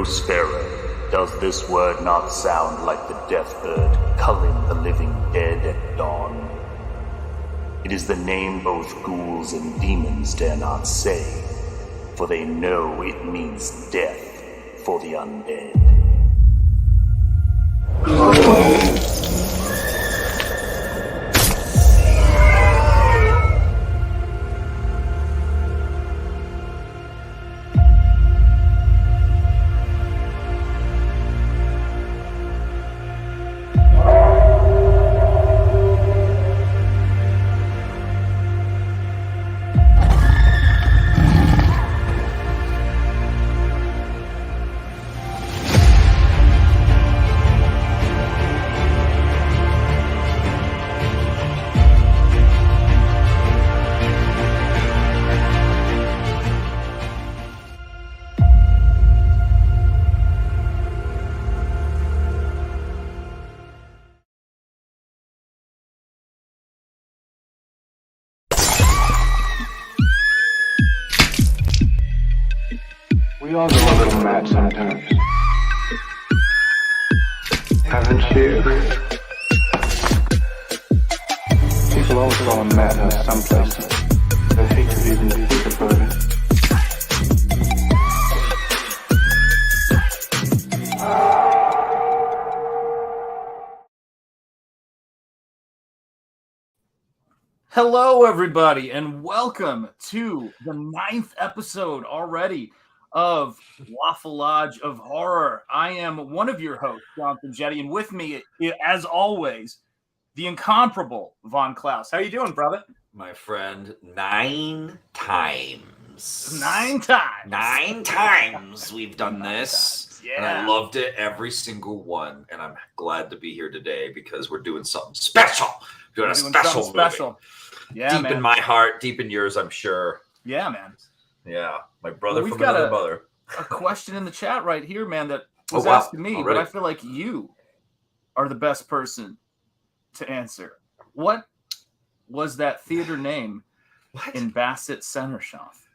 Nosfero, does this word not sound like the death bird culling the living dead at dawn? It is the name both ghouls and demons dare not say, for they know it means death for the undead. We all go a little mad sometimes. Haven't you? People always go on mad in some places. I hate to even think about it. Hello, everybody, and welcome to the 9th episode already of WAFFLE Lodge of Horror. I am one of your hosts, Shanth, and with me, as always, the incomparable Von Klaus. How you doing, brother? My friend, 9 times. 9 times. 9 times we've done this. Yeah. And I loved it, every single one. And I'm glad to be here today because we're doing something special. We're doing a special movie. Yeah, deep man. in my heart, deep in yours, I'm sure. Yeah, man. Yeah, my brother We've from got another mother. a question in the chat right here, man, that was wow. asked to me, Already? but I feel like you are the best person to answer. What was that theater name in Bassett Center, Shanth?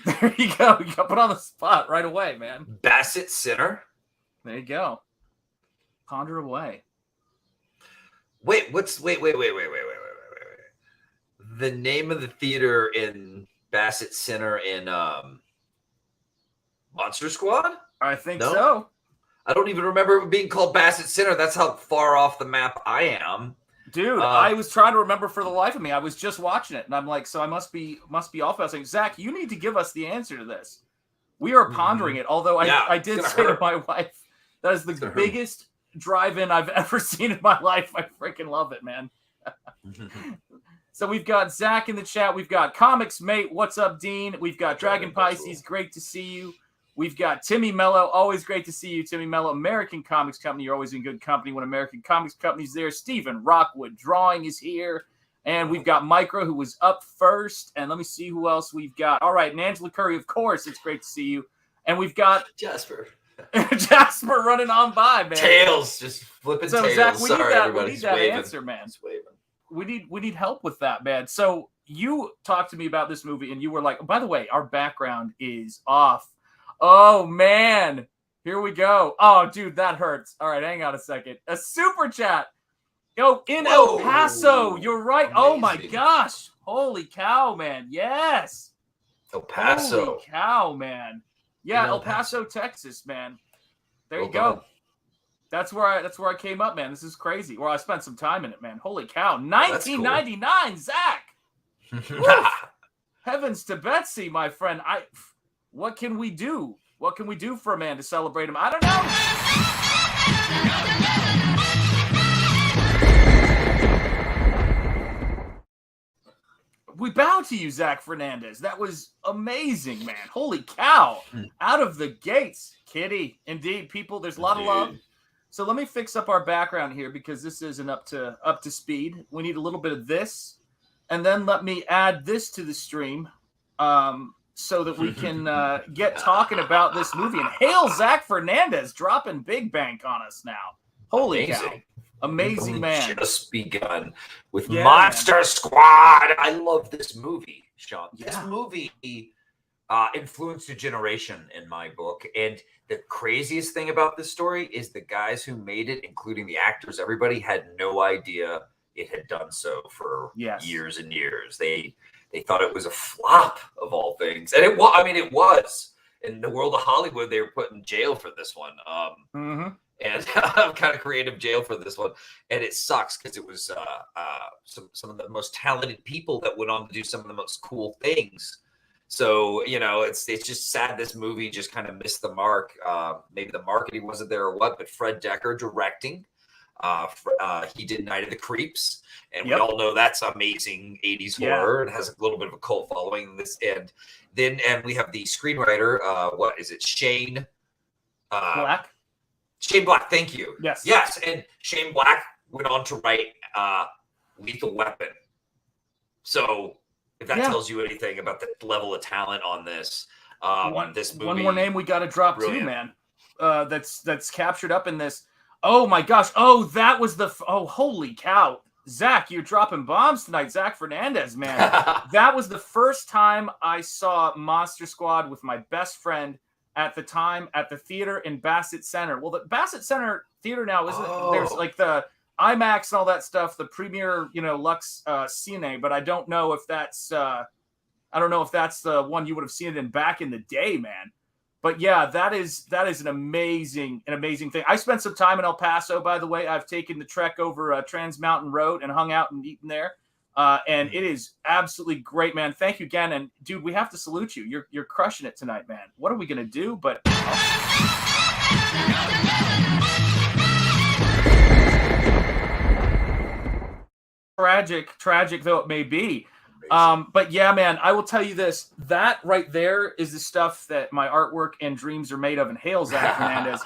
There you go. You got put on the spot right away, man. Bassett Center? There you go. Ponder away. Wait. The name of the theater in Bassett Center in Monster Squad? I think No? so. I don't even remember it being called Bassett Center. That's how far off the map I am. Dude, I was trying to remember for the life of me. I was just watching it, and I'm like, so I must be off. I was like, Zach, you need to give us the answer to this. We are pondering it, although I did say to my wife, that is the biggest drive-in I've ever seen in my life. I freaking love it, man. So we've got Zach in the chat. We've got Comics Mate. What's up, Dean? We've got Dragon Pisces. Great to see you. We've got Timmy Mello. Always great to see you, Timmy Mello. American Comics Company. You're always in good company when American Comics Company's there. Stephen Rockwood Drawing is here. And we've got Micro, who was up first. And let me see who else we've got. All right, and Angela Curry, of course. It's great to see you. And we've got Jasper. Jasper running on by, man. Tails, just flipping tails. Zach, we Sorry, need everybody. that answer, man. We need help with that, man. So you talked to me about this movie, and you were like, by the way, our background is off. Oh, man. Here we go. Oh, dude, that hurts. All right, hang on a second. A super chat. Yo, in El Paso. You're right. Amazing. Oh, my gosh. Holy cow, man. Yes. El Paso. Holy cow, man. Yeah, El Paso, Texas, man. There you go. That's where I came up, man. This is crazy. Well, I spent some time in it, man. Holy cow. 1999, cool. Zach. Heavens to Betsy, my friend. What can we do? What can we do for a man to celebrate him? I don't know. We bow to you, Zach Fernandez. That was amazing, man. Holy cow. Out of the gates. Kitty. Indeed, people, there's a lot of love. So let me fix up our background here because this isn't up to speed. We need a little bit of this. And then let me add this to the stream so that we can get talking about this movie. And hail Zach Fernandez dropping Big Bank on us now. Holy cow. Amazing, man. Just begun with Monster Squad. I love this movie, Sean. This movie influenced a generation in my book. And the craziest thing about this story is the guys who made it, including the actors, everybody had no idea it had done so for years and years. They thought it was a flop of all things. And it was, I mean, it was. In the world of Hollywood, they were put in jail for this one. And kind of creative jail for this one. And it sucks because it was some of the most talented people that went on to do some of the most cool things. So, you know, it's just sad this movie just kind of missed the mark. Maybe the marketing wasn't there or what, but Fred Dekker directing. He did Night of the Creeps, and we all know that's amazing 80s horror and has a little bit of a cult following. And we have the screenwriter, what is it, Shane Black? Shane Black, thank you. Yes. And Shane Black went on to write Lethal Weapon. So if that tells you anything about the level of talent on this, this movie. One more name we got to drop too, man. That's captured up in this. Oh my gosh! Oh, that was holy cow! Zach, you're dropping bombs tonight. Zach Fernandez, man. That was the first time I saw Monster Squad with my best friend at the time at the theater in Bassett Center. Well, the Bassett Center theater now isn't. There's like the IMAX and all that stuff, the Premier, Lux Cine, but I don't know if that's the one you would have seen it in back in the day, man. But yeah, that is an amazing thing. I spent some time in El Paso, by the way. I've taken the trek over Trans Mountain Road and hung out and eaten there. And it is absolutely great, man. Thank you again. And dude, we have to salute you. You're crushing it tonight, man. What are we going to do? But tragic though it may be. But yeah, man, I will tell you this, that right there is the stuff that my artwork and dreams are made of. And hail Zach Fernandez.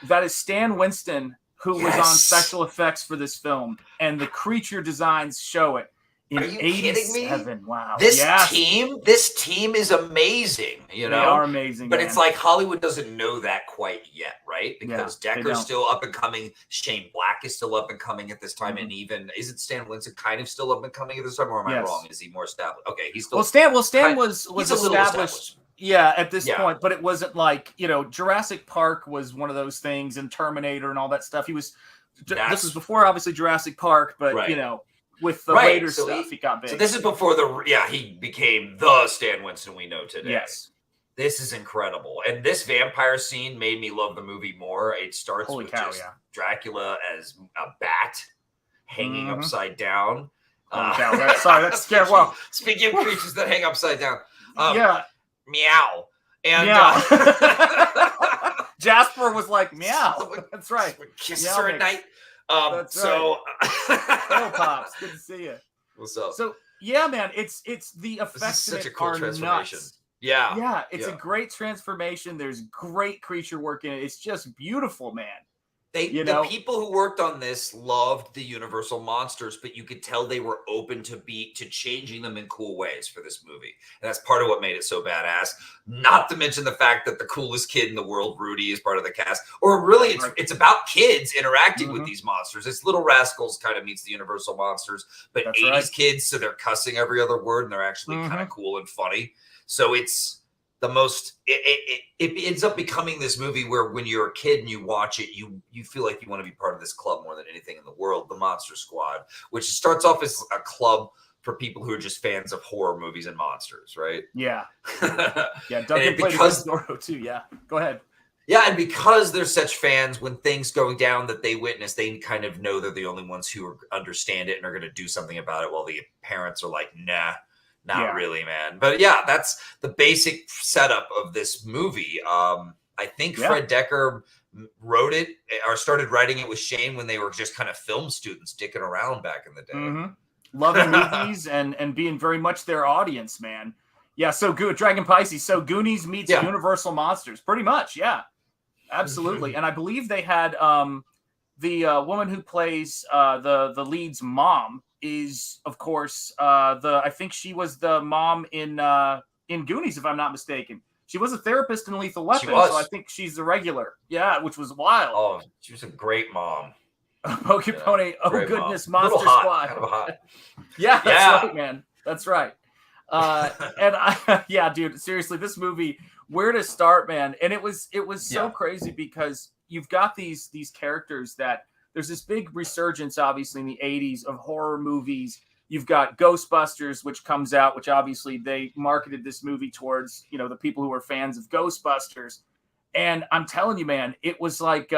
That is Stan Winston, who was on special effects for this film, and the creature designs show it. Are you kidding me? Wow. This team is amazing, They are amazing. But it's like Hollywood doesn't know that quite yet, right? Because Dekker's still up and coming. Shane Black is still up and coming at this time. And even, isn't Stan Winston kind of still up and coming at this time? Or am I wrong? Is he more established? Okay, he's still... Stan was established. Yeah, at this point, but it wasn't like, Jurassic Park was one of those things, and Terminator and all that stuff. This was before, obviously, Jurassic Park, but, with the later stuff, he got big. So this is before he became the Stan Winston we know today. Yes. This is incredible. And this vampire scene made me love the movie more. It starts with Dracula as a bat hanging upside down. That's scary. Well, speaking of creatures that hang upside down. Meow. And Jasper was like, meow. That's right. Kisses her at night. That's right. Hello, Pops. Good to see you. What's up? So yeah, man, it's the effects. This is such a cool transformation. Nuts. It's a great transformation. There's great creature work in it. It's just beautiful, man. The people who worked on this loved the Universal monsters, but you could tell they were open to changing them in cool ways for this movie. And that's part of what made it so badass. Not to mention the fact that the coolest kid in the world, Rudy, is part of the cast. Or really, it's about kids interacting with these monsters. It's Little Rascals kind of meets the Universal monsters, but that's 80s kids, so they're cussing every other word, and they're actually kind of cool and funny. So it's the most, it ends up becoming this movie where when you're a kid and you watch it, you feel like you want to be part of this club more than anything in the world, the Monster Squad, which starts off as a club for people who are just fans of horror movies and monsters, right? Yeah. Duncan played Zorro too. Yeah. Go ahead. Yeah, and because they're such fans, when things go down that they witness, they kind of know they're the only ones who understand it and are going to do something about it, while the parents are like, nah. Not really, man. But yeah, that's the basic setup of this movie. I think Fred Dekker wrote it or started writing it with Shane when they were just kind of film students dicking around back in the day. Loving movies and being very much their audience, man. Yeah, so good. Dragon Pisces. So Goonies meets Universal Monsters. Pretty much, yeah. Absolutely. And I believe they had the woman who plays the lead's mom is, of course, I think she was the mom in Goonies, if I'm not mistaken. She was a therapist in Lethal Weapon, so I think she's the regular. Yeah, which was wild. Oh, she was a great mom. Pony, oh goodness, mom. Monster Squad. Kind of hot. Yeah, that's right, man. That's right. Yeah, dude, seriously, this movie, where to start, man? And it was so crazy because you've got these characters that there's this big resurgence, obviously, in the 80s of horror movies. You've got Ghostbusters, which comes out, which obviously they marketed this movie towards, the people who are fans of Ghostbusters. And I'm telling you, man, it was like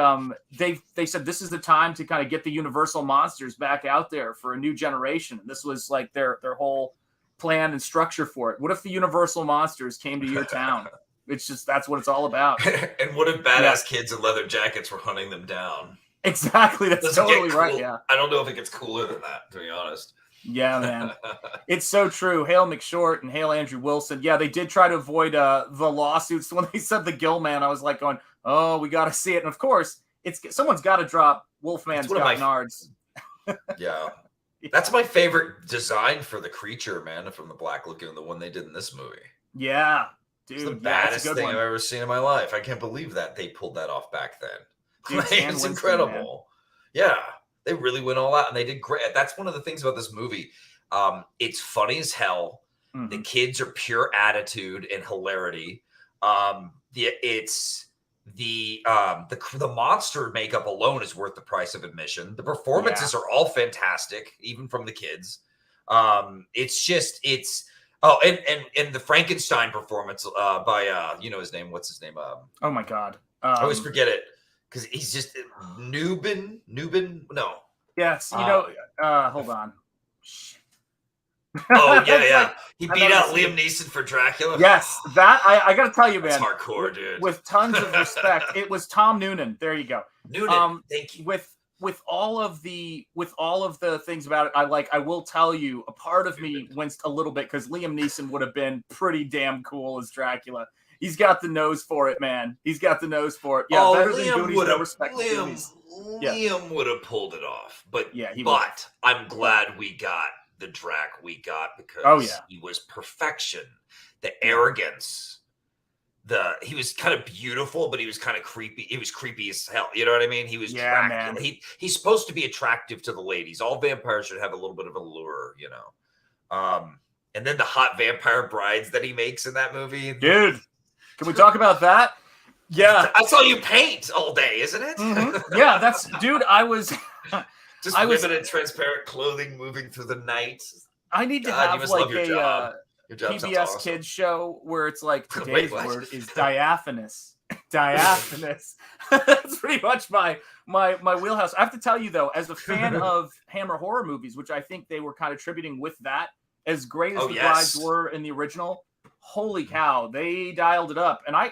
they said this is the time to kind of get the Universal monsters back out there for a new generation. And this was like their whole plan and structure for it. What if the Universal monsters came to your town? It's just, that's what it's all about. And what if badass kids in leather jackets were hunting them down? Exactly. That's totally right. Yeah. I don't know if it gets cooler than that, to be honest. Yeah, man. It's so true. Hail McShort and Hail Andrew Wilson. Yeah, they did try to avoid the lawsuits. When they said the Gill Man, I was like going, oh, we got to see it. And of course, someone's got to drop Wolfman's got nards. Yeah. That's my favorite design for the creature, man, from the Black Lagoon, the one they did in this movie. Yeah, dude. It's the baddest thing I've ever seen in my life. I can't believe that they pulled that off back then. Dude, it's incredible. Man. Yeah. They really went all out, and they did great. That's one of the things about this movie. It's funny as hell. Mm-hmm. The kids are pure attitude and hilarity. The monster makeup alone is worth the price of admission. The performances are all fantastic, even from the kids. And the Frankenstein performance by his name. What's his name? Oh my God. I always forget it. Because he's just Nubin. No. Yes. Hold on. Oh, yeah. He beat out Liam Neeson for Dracula. Yes. That, I got to tell you, man. That's hardcore, dude. With tons of respect. It was Tom Noonan. There you go. Noonan. Thank you. With all of the things about it, I will tell you, a part of me winced a little bit because Liam Neeson would have been pretty damn cool as Dracula. He's got the nose for it, man. He's got the nose for it. Yeah, Liam would have pulled it off. But I'm glad we got the Drac we got because he was perfection. The arrogance. He was kind of beautiful, but he was kind of creepy. He was creepy as hell. You know what I mean? He was Dracula. He's supposed to be attractive to the ladies. All vampires should have a little bit of a lure, And then the hot vampire brides that he makes in that movie. Dude. Can we talk about that? Yeah. I saw you paint all day, isn't it? Mm-hmm. Yeah, dude, I was... women in transparent clothing moving through the night. I need to have like a PBS awesome. Kids show where it's like, today's word is diaphanous. Diaphanous. That's pretty much my wheelhouse. I have to tell you, though, as a fan of Hammer horror movies, which I think they were kind of attributing with that, as great as the brides were in the original, holy cow, they dialed it up. And I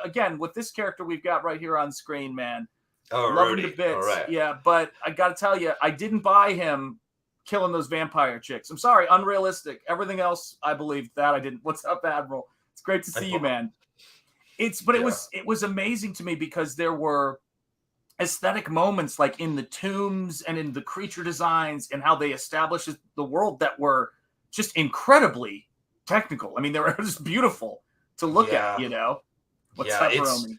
again, with this character we've got right here on screen, man, love him to bits. Right. Yeah, but I got to tell you, I didn't buy him killing those vampire chicks. I'm sorry, unrealistic. Everything else, I believe that I didn't. What's up, Admiral? It's great to see you, man. It was amazing to me because there were aesthetic moments like in the tombs and in the creature designs and how they established the world that were just incredibly technical. I mean, they were just beautiful to look at, What's up, Romy?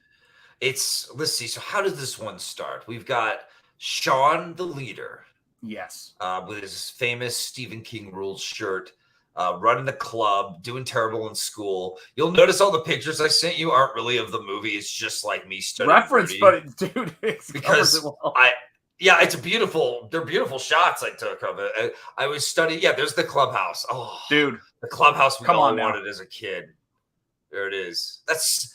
Let's see. So how does this one start? We've got Sean, the leader. Yes. With his famous Stephen King rules shirt, running the club, doing terrible in school. You'll notice all the pictures I sent you aren't really of the movie. It's just like me studying. Reference, but dude, because they're beautiful shots I took of it. I was studying. Yeah, there's the clubhouse. Oh, dude, the clubhouse we all wanted as a kid. There it is. That's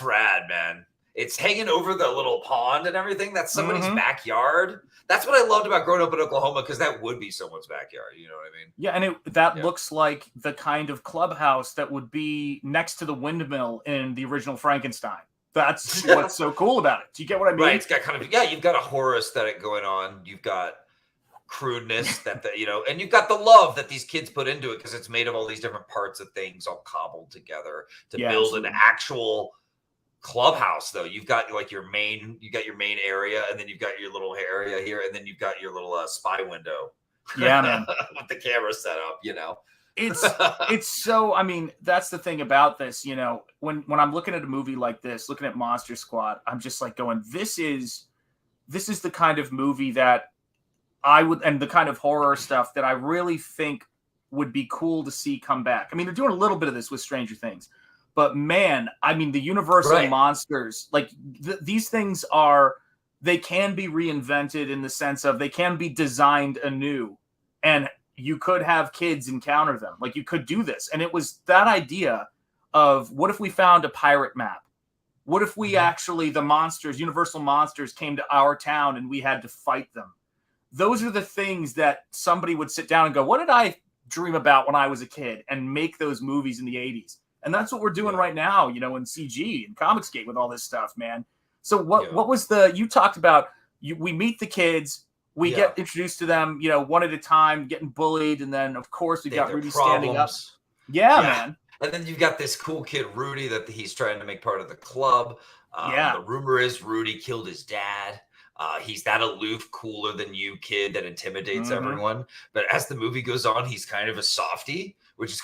rad, man. It's hanging over the little pond and everything. That's somebody's backyard. That's what I loved about growing up in Oklahoma, because that would be someone's backyard. You know what I mean? Yeah, and that looks like the kind of clubhouse that would be next to the windmill in the original Frankenstein. That's what's so cool about it. Do you get what I mean? Right. It's got you've got a horror aesthetic going on. You've got crudeness and you've got the love that these kids put into it because it's made of all these different parts of things all cobbled together to build an actual clubhouse. Though you've got your main area, and then you've got your little area here, and then you've got your little spy window. Yeah, man. With the camera set up, It's so, I mean, that's the thing about this, when I'm looking at a movie like this, looking at Monster Squad, I'm just like going, this is the kind of movie that I would, and the kind of horror stuff that I really think would be cool to see come back. I mean, they're doing a little bit of this with Stranger Things, but man, I mean, the Universal monsters, like these things they can be reinvented in the sense of they can be designed anew, and you could have kids encounter them. Like you could do this. And it was that idea of what if we found a pirate map? What if we actually, the monsters, Universal monsters came to our town and we had to fight them? Those are the things that somebody would sit down and go, what did I dream about when I was a kid, and make those movies in the 80s? And that's what we're doing right now, in CG and Comicsgate with all this stuff, man. So what was you talked about, we meet the kids, we get introduced to them, one at a time, getting bullied. And then of course we've got Rudy standing up. Yeah, man. And then you've got this cool kid, Rudy, that he's trying to make part of the club. The rumor is Rudy killed his dad. He's that aloof, cooler than you kid that intimidates everyone. But as the movie goes on, he's kind of a softie, which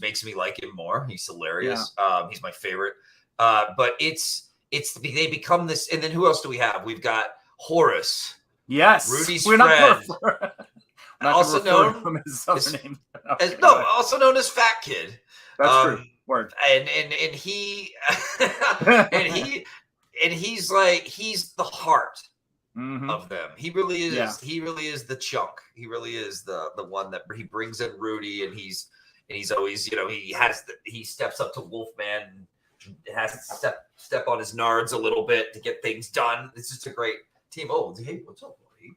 makes me like him more. He's hilarious. He's my favorite. But they become this. And then who else do we have? We've got Horace. Yes, Rudy's friend. Also known also known as Fat Kid. That's true. Word. And he he's the heart of them. He really is. Yeah. He really is the chunk. He really is the one that he brings in Rudy, and he's always he steps up to Wolfman and has to step on his nards a little bit to get things done. It's just a great team. Oh, hey, what's up, buddy?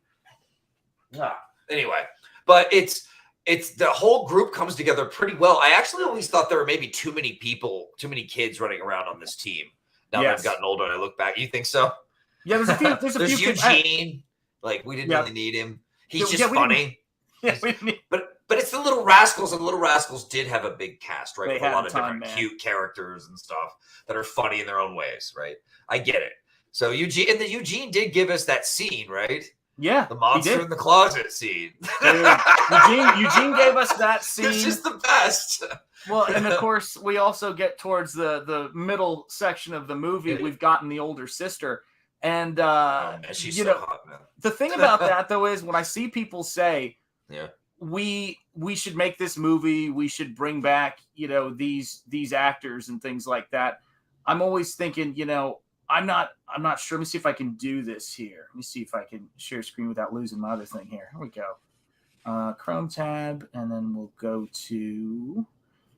Yeah. Anyway, but it's the whole group comes together pretty well. I actually always thought there were maybe too many kids running around on this team. Now that I've gotten older and I look back, you think so? Yeah, there's a few. There's Eugene. We didn't really need him. He's just funny. But it's the Little Rascals, and the Little Rascals did have a big cast, right? With a lot of different cute characters and stuff that are funny in their own ways, right? I get it. So Eugene did give us that scene, right? Yeah, the monster in the closet scene. Eugene gave us that scene. It's just the best. Well, and of course, we also get towards the middle section of the movie. We've gotten the older sister, and she's so hot, man. The thing about that though is when I see people say, we should make this movie, we should bring back these actors and things like that, I'm always thinking, I'm not sure. Let me see if I can do this here. Let me see if I can share screen without losing my other thing here. Here we go. Chrome tab, and then we'll go to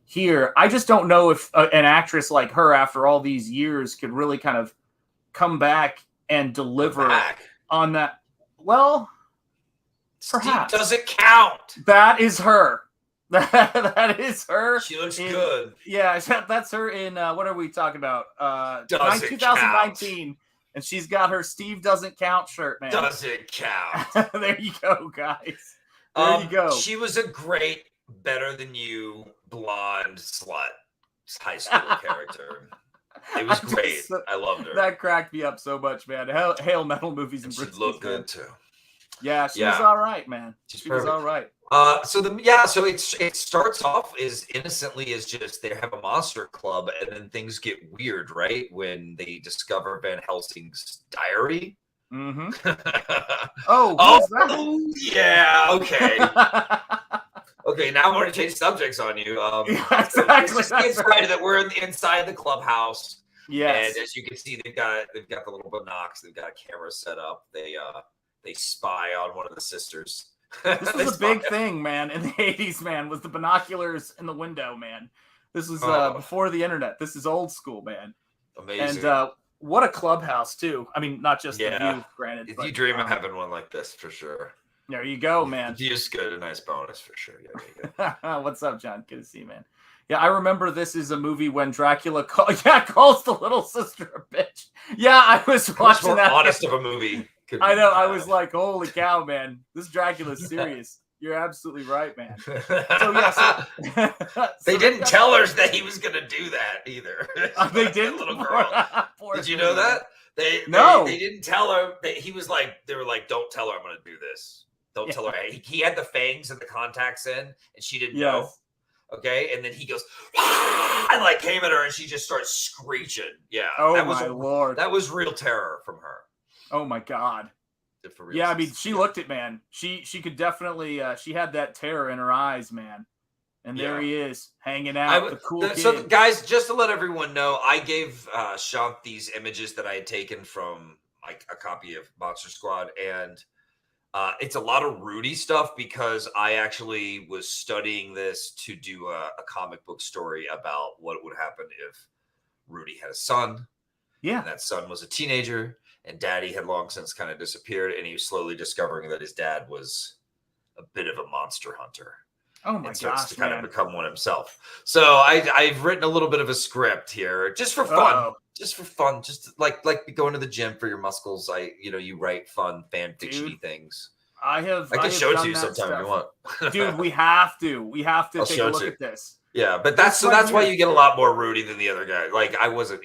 here. I just don't know if an actress like her, after all these years, could really kind of come back and deliver on that. Well, perhaps. Steve doesn't count. That is her. That is her. She looks good. Yeah, that's her in what are we talking about? 2019, count. And she's got her Steve Doesn't Count shirt, man. Doesn't count. There you go, guys. There you go. She was a great, better than you, blonde slut high school character. It was great. I loved her. That cracked me up so much, man. Hail metal movies and she looked good too. Yeah, she was all right, man. She was all right. So it starts off as innocently as just they have a monster club, and then things get weird, right? When they discover Van Helsing's diary. Mm-hmm. Yeah, okay. Okay, now I'm going to change subjects on you. Exactly. It's right that we're inside the clubhouse. Yes. And as you can see, they've got the little binocs. They've got a camera set up. They spy on one of the sisters. This was a big thing, man, in the 80s, man, was the binoculars in the window, man. This was before the internet. This is old school, man. Amazing. And what a clubhouse, too. I mean, not just the view, granted. If you dream of having one like this, for sure. There you go, man. The view's good. A nice bonus, for sure. Yeah, there you go. What's up, John? Good to see you, man. Yeah, I remember this is a movie when Dracula calls the little sister a bitch. Yeah, I was watching that. Honest of a movie. I know. I was like, holy cow, man. This Dracula's serious. You're absolutely right, man. They didn't tell her that he was going to do that either. They didn't? Little girl. Did you know that? They didn't tell her that he was like, they were like, don't tell her I'm going to do this. Don't tell her. He had the fangs and the contacts in, and she didn't know. Okay. And then he goes, and came at her, and she just starts screeching. Yeah. Oh, my Lord. That was real terror from her. Oh my God. Yeah, I mean, she looked it, man. She could definitely she had that terror in her eyes, man. And there he is, hanging out, the cool kid. So, guys, just to let everyone know, I gave Shanth these images that I had taken from like a copy of Monster Squad, and it's a lot of Rudy stuff because I actually was studying this to do a comic book story about what would happen if Rudy had a son. Yeah. And that son was a teenager, and Daddy had long since kind of disappeared, and he was slowly discovering that his dad was a bit of a monster hunter. Oh my gosh, to kind of become one himself. So I've written a little bit of a script here, just for fun, just like going to the gym for your muscles. You write fun fan fiction-y things. I can show it to you sometime if you want. Dude, we have to take a look at this. Yeah, but that's why you get a lot more Rudy than the other guy. Like I wasn't,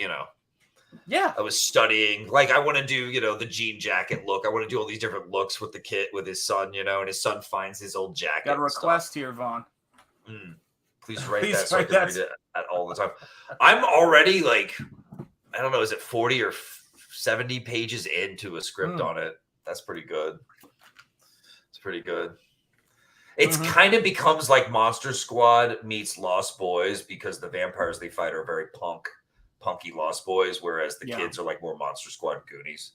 Yeah. I was studying. Like I want to do, the jean jacket look. I want to do all these different looks with the kid, with his son, and his son finds his old jacket. Got a request here, Vaughn. Please write that so I can read it all the time. I'm already like, I don't know, is it 40 or 70 pages into a script on it? That's pretty good. It's pretty good. It's kind of becomes like Monster Squad meets Lost Boys because the vampires they fight are very punky Lost Boys, whereas the kids are like more Monster Squad Goonies,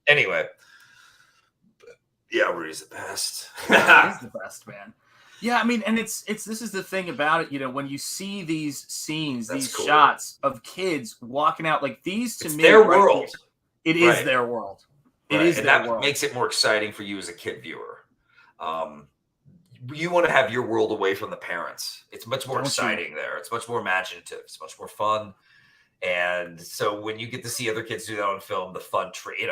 Anyway, yeah, Rudy's the best. He's the best, man. Yeah, I mean, and it's this is the thing about it, when you see these scenes, these shots of kids walking out, like these to me, their world. It is their world. It is and their that world. Makes it more exciting for you as a kid viewer. You want to have your world away from the parents. It's much more exciting there. It's much more imaginative. It's much more fun. And so when you get to see other kids do that on film, the fun, it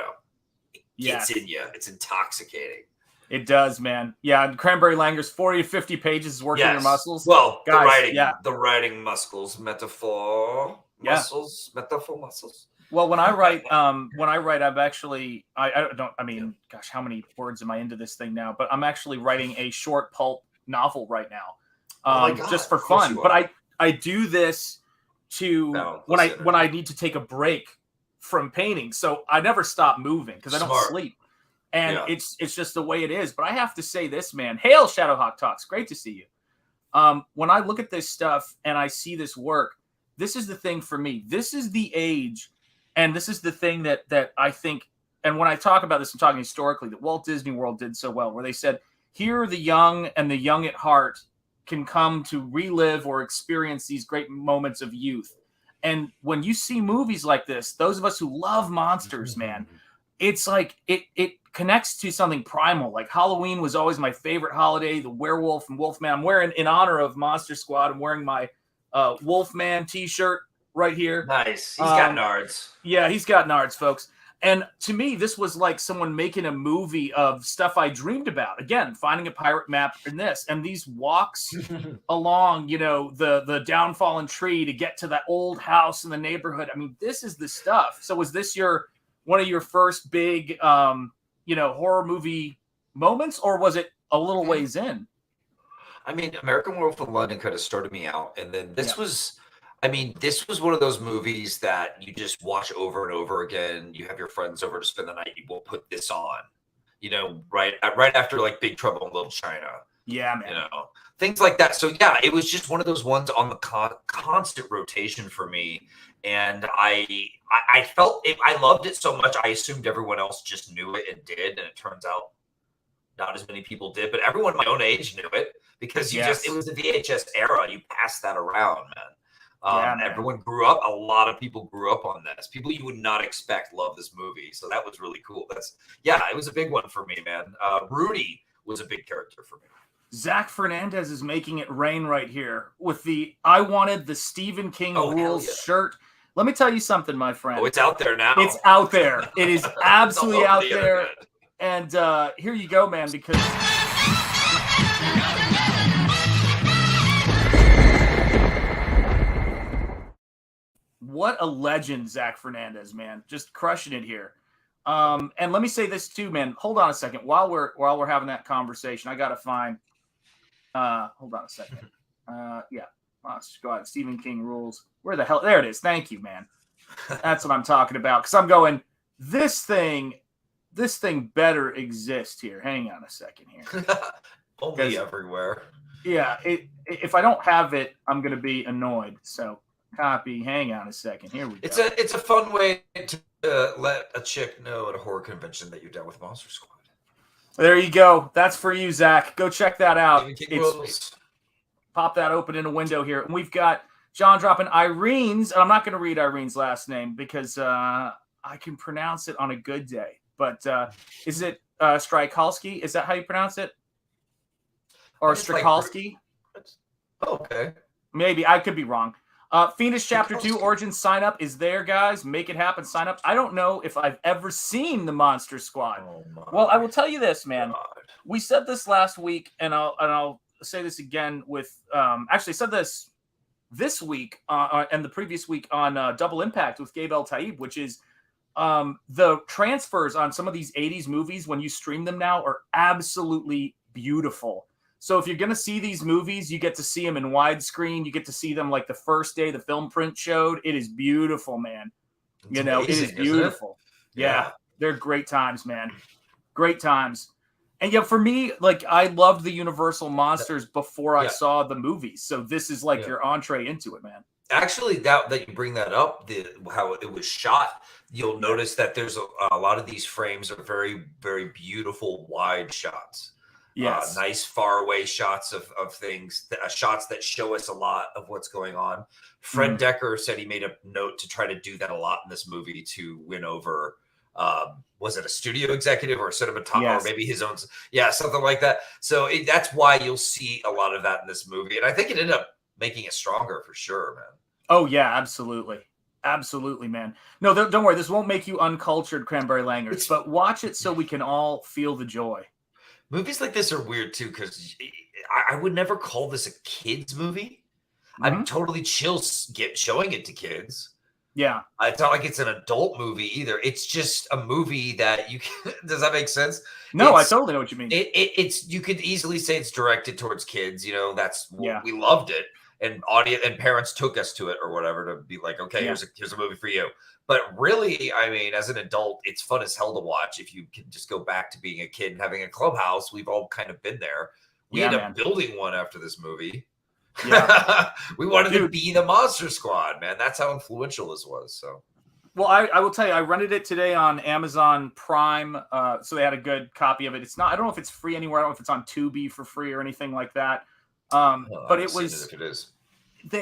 gets in you. It's intoxicating. It does, man. Yeah, and Cranberry Langer's 40 to 50 pages is working your muscles. Well, guys, the writing muscles, metaphor muscles. Well, when I write, I'm actually, gosh, how many words am I into this thing now? But I'm actually writing a short pulp novel right now, just for fun. But I do this when I need to take a break from painting, so I never stop moving because I don't sleep, and it's just the way it is. But I have to say this, man. Hail Shadowhawk Talks, great to see you. When I look at this stuff and I see this work, this is the thing for me. This is the age. And this is the thing that I think, and when I talk about this, I'm talking historically, that Walt Disney World did so well, where they said, here the young and the young at heart can come to relive or experience these great moments of youth. And when you see movies like this, those of us who love monsters, man, it's like it connects to something primal. Like Halloween was always my favorite holiday, the werewolf and Wolfman. I'm wearing, in honor of Monster Squad, I'm wearing my Wolfman t-shirt right here. Nice. He's got nards. Yeah, he's got nards, folks. And to me, this was like someone making a movie of stuff I dreamed about. Again, finding a pirate map in this. And these walks along, the downfallen tree to get to that old house in the neighborhood. I mean, this is the stuff. So was this one of your first big, horror movie moments? Or was it a little ways in? I mean, American Werewolf in London kind of started me out. And then this was one of those movies that you just watch over and over again. You have your friends over to spend the night. You will put this on, right after like Big Trouble in Little China. Yeah, man. Things like that. So yeah, it was just one of those ones on the constant rotation for me. And I felt it. I loved it so much. I assumed everyone else just knew it and did. And it turns out not as many people did, but everyone my own age knew it because it was the VHS era. You passed that around, man. Everyone grew up. A lot of people grew up on this. People you would not expect love this movie. So that was really cool. It was a big one for me, man. Rudy was a big character for me. Zach Fernandez is making it rain right here with I wanted the Stephen King rules shirt. Let me tell you something, my friend. Oh, it's out there now. It's out there. It is absolutely out there. And here you go, man, because what a legend, Zach Fernandez, man. Just crushing it here. And let me say this too, man. Hold on a second. While we're having that conversation, I gotta find hold on a second. Let's go ahead. Stephen King rules. Where the hell? There it is. Thank you, man. That's what I'm talking about. Because I'm going, this thing better exist here. Hang on a second here. Only everywhere. Yeah, if I don't have it, I'm going to be annoyed. So copy. Hang on a second. Here we go. It's a fun way to let a chick know at a horror convention that you're down with Monster Squad. There you go. That's for you, Zach. Go check that out. Pop that open in a window here. And we've got John dropping Irene's. And I'm not going to read Irene's last name because I can pronounce it on a good day. But is it Strykalski? Is that how you pronounce it? Or Strykalski? Okay. Maybe. I could be wrong. Fiendish Chapter 2 Origin sign up is there, guys. Make it happen. Sign up. I don't know if I've ever seen the Monster Squad. Well, I will tell you this, man. God. We said this last week, and I'll say this again with actually said this week and the previous week on Double Impact with Gabe El Taib, which is the transfers on some of these 80s movies when you stream them now are absolutely beautiful. So if you're going to see these movies, you get to see them in widescreen. You get to see them like the first day the film print showed. It is beautiful, man. It's amazing, it is beautiful. Yeah, they're great times, man. Great times. And yeah, for me, like I loved the Universal Monsters before I saw the movies. So this is like your entree into it, man. Actually, that you bring that up, how it was shot, you'll notice that there's a lot of these frames are very, very beautiful wide shots. Yes. Nice far away shots of things, shots that show us a lot of what's going on. Fred Dekker said he made a note to try to do that a lot in this movie to win over, was it a studio executive or a cinematographer or maybe his own? Yeah, something like that. So that's why you'll see a lot of that in this movie. And I think it ended up making it stronger for sure, man. Oh, yeah, absolutely. Absolutely, man. No, don't worry. This won't make you uncultured cranberry langers, but watch it so we can all feel the joy. Movies like this are weird too, because I would never call this a kids movie. I'm totally chill showing it to kids. Yeah, it's not like it's an adult movie either. It's just a movie that you can. Does that make sense? No, I totally know what you mean. It's you could easily say it's directed towards kids. You know, that's we loved it, and audience and parents took us to it or whatever to be like, okay, here's a movie for you. But really, I mean, as an adult, it's fun as hell to watch. If you can just go back to being a kid and having a clubhouse, we've all kind of been there. We ended up building one after this movie. Yeah. We wanted to be the Monster Squad, man. That's how influential this was. So, well, I will tell you, I rented it today on Amazon Prime. So they had a good copy of it. It's not, I don't know if it's free anywhere. I don't know if it's on Tubi for free or anything like that. But it was, if it is.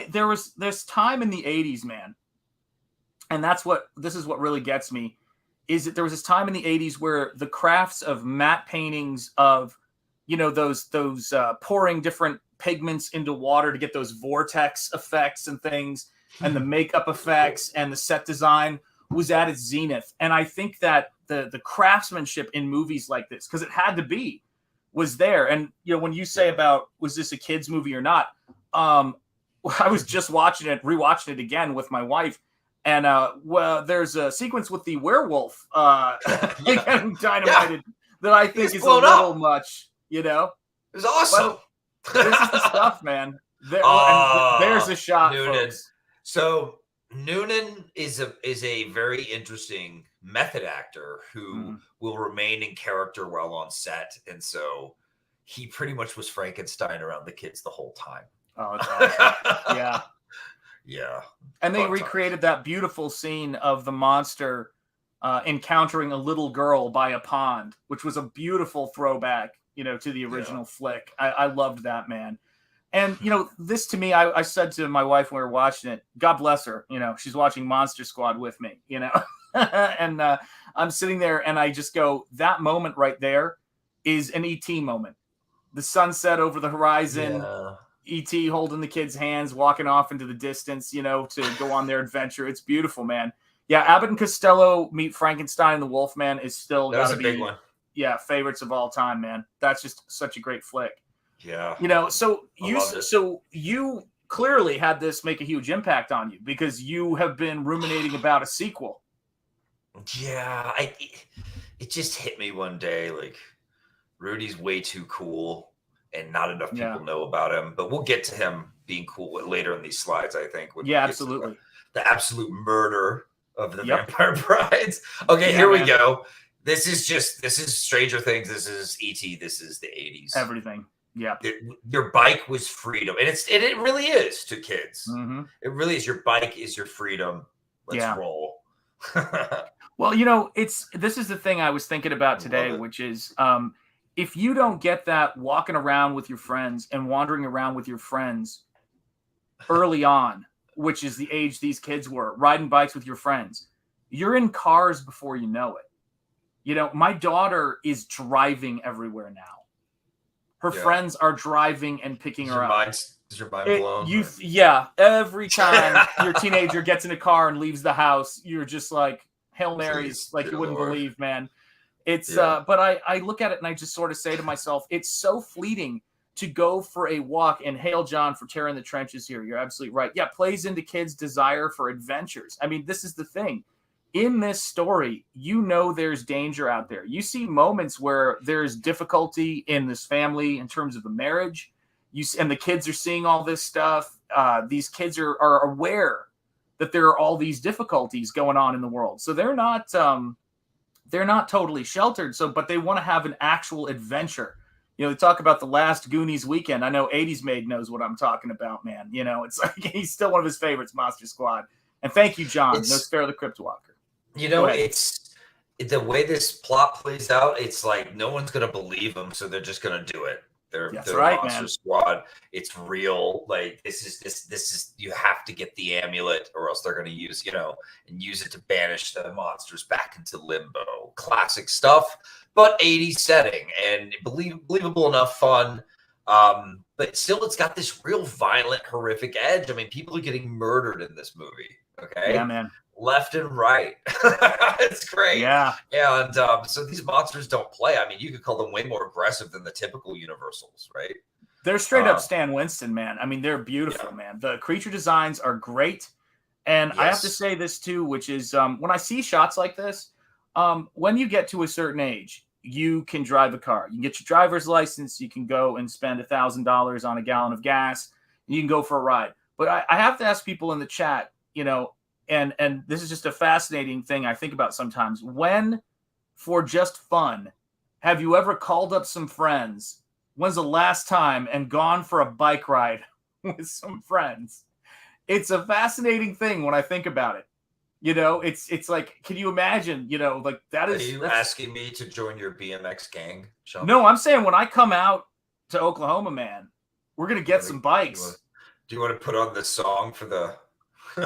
There was this time in the 80s, man. And this is what really gets me, is that there was this time in the 80s where the crafts of matte paintings of, you know, those pouring different pigments into water to get those vortex effects and things, and the makeup effects and the set design was at its zenith. And I think that the craftsmanship in movies like this, because it had to be, was there. And, you know, when you say about, was this a kid's movie or not? I was just rewatching it again with my wife. And well, there's a sequence with the werewolf getting dynamited that I think is a little much, you know? It was awesome. But this is the stuff, man. There's a shot, Noonan. Folks. So Noonan is a very interesting method actor who will remain in character while on set. And so he pretty much was Frankenstein around the kids the whole time. Oh, it's awesome. Yeah. Yeah. And they recreated that beautiful scene of the monster encountering a little girl by a pond, which was a beautiful throwback, you know, to the original flick. I loved that, man. And, you know, this to me, I said to my wife when we were watching it, God bless her, you know, she's watching Monster Squad with me, you know, and I'm sitting there and I just go, that moment right there is an ET moment. The sunset over the horizon. Yeah. E.T. holding the kids' hands, walking off into the distance, you know, to go on their adventure. It's beautiful, man. Yeah, Abbott and Costello meet Frankenstein and the Wolfman is still gotta be big one. Yeah, favorites of all time, man. That's just such a great flick. Yeah. You know, so you clearly had this make a huge impact on you because you have been ruminating about a sequel. Yeah, it just hit me one day, like Rudy's way too cool. And not enough people know about him, but we'll get to him being cool later in these slides, I think. Yeah, absolutely. The absolute murder of the Vampire Brides. Okay, here we go. This is Stranger Things. This is E.T. This is the 80s. Everything. Yeah. Your bike was freedom. And it really is to kids. Mm-hmm. It really is. Your bike is your freedom. Let's roll. Well, this is the thing I was thinking about today, which is if you don't get that walking around with your friends and wandering around with your friends early on, which is the age these kids were, riding bikes with your friends, you're in cars before you know it. My daughter is driving everywhere now. Her friends are driving and picking her up. Is your mind blown? Every time your teenager gets in a car and leaves the house, you're just like, Hail Marys, like you wouldn't believe, man. It's but I look at it and I just sort of say to myself, it's so fleeting to go for a walk. And hail John for tearing the trenches here. You're absolutely right. Yeah, plays into kids' desire for adventures. I mean, this is the thing. In this story, there's danger out there. You see moments where there's difficulty in this family in terms of the marriage. And the kids are seeing all this stuff. These kids are aware that there are all these difficulties going on in the world. So they're not totally sheltered. But they want to have an actual adventure. They talk about the last Goonies weekend. I know 80s Maid knows what I'm talking about, man. It's like he's still one of his favorites, Monster Squad. And thank you, John. Nosfero the Crypt Walker. It's the way this plot plays out. It's like no one's gonna believe them, so they're just gonna do it. They're right, Monster man. Squad. It's real. Like this is. You have to get the amulet, or else they're gonna use and use it to banish the monsters back into limbo. Classic stuff, but 80s setting and believable enough fun. But still, it's got this real violent, horrific edge. I mean, people are getting murdered in this movie. Okay, yeah, man. Left and right. It's great. Yeah. And so these monsters don't play. I mean, you could call them way more aggressive than the typical Universals, right? They're straight up Stan Winston, man. I mean, they're beautiful, man. The creature designs are great. And I have to say this too, which is when I see shots like this, when you get to a certain age, you can drive a car. You can get your driver's license. You can go and spend $1,000 on a gallon of gas. And you can go for a ride. But I have to ask people in the chat, and this is just a fascinating thing I think about sometimes. When, for just fun, have you ever called up some friends? When's the last time and gone for a bike ride with some friends? It's a fascinating thing when I think about it. It's like, can you imagine, like that is... Are you asking me to join your BMX gang, Sean? No, I'm saying when I come out to Oklahoma, man, we're going to get some bikes. Do you want to put on the song for the... for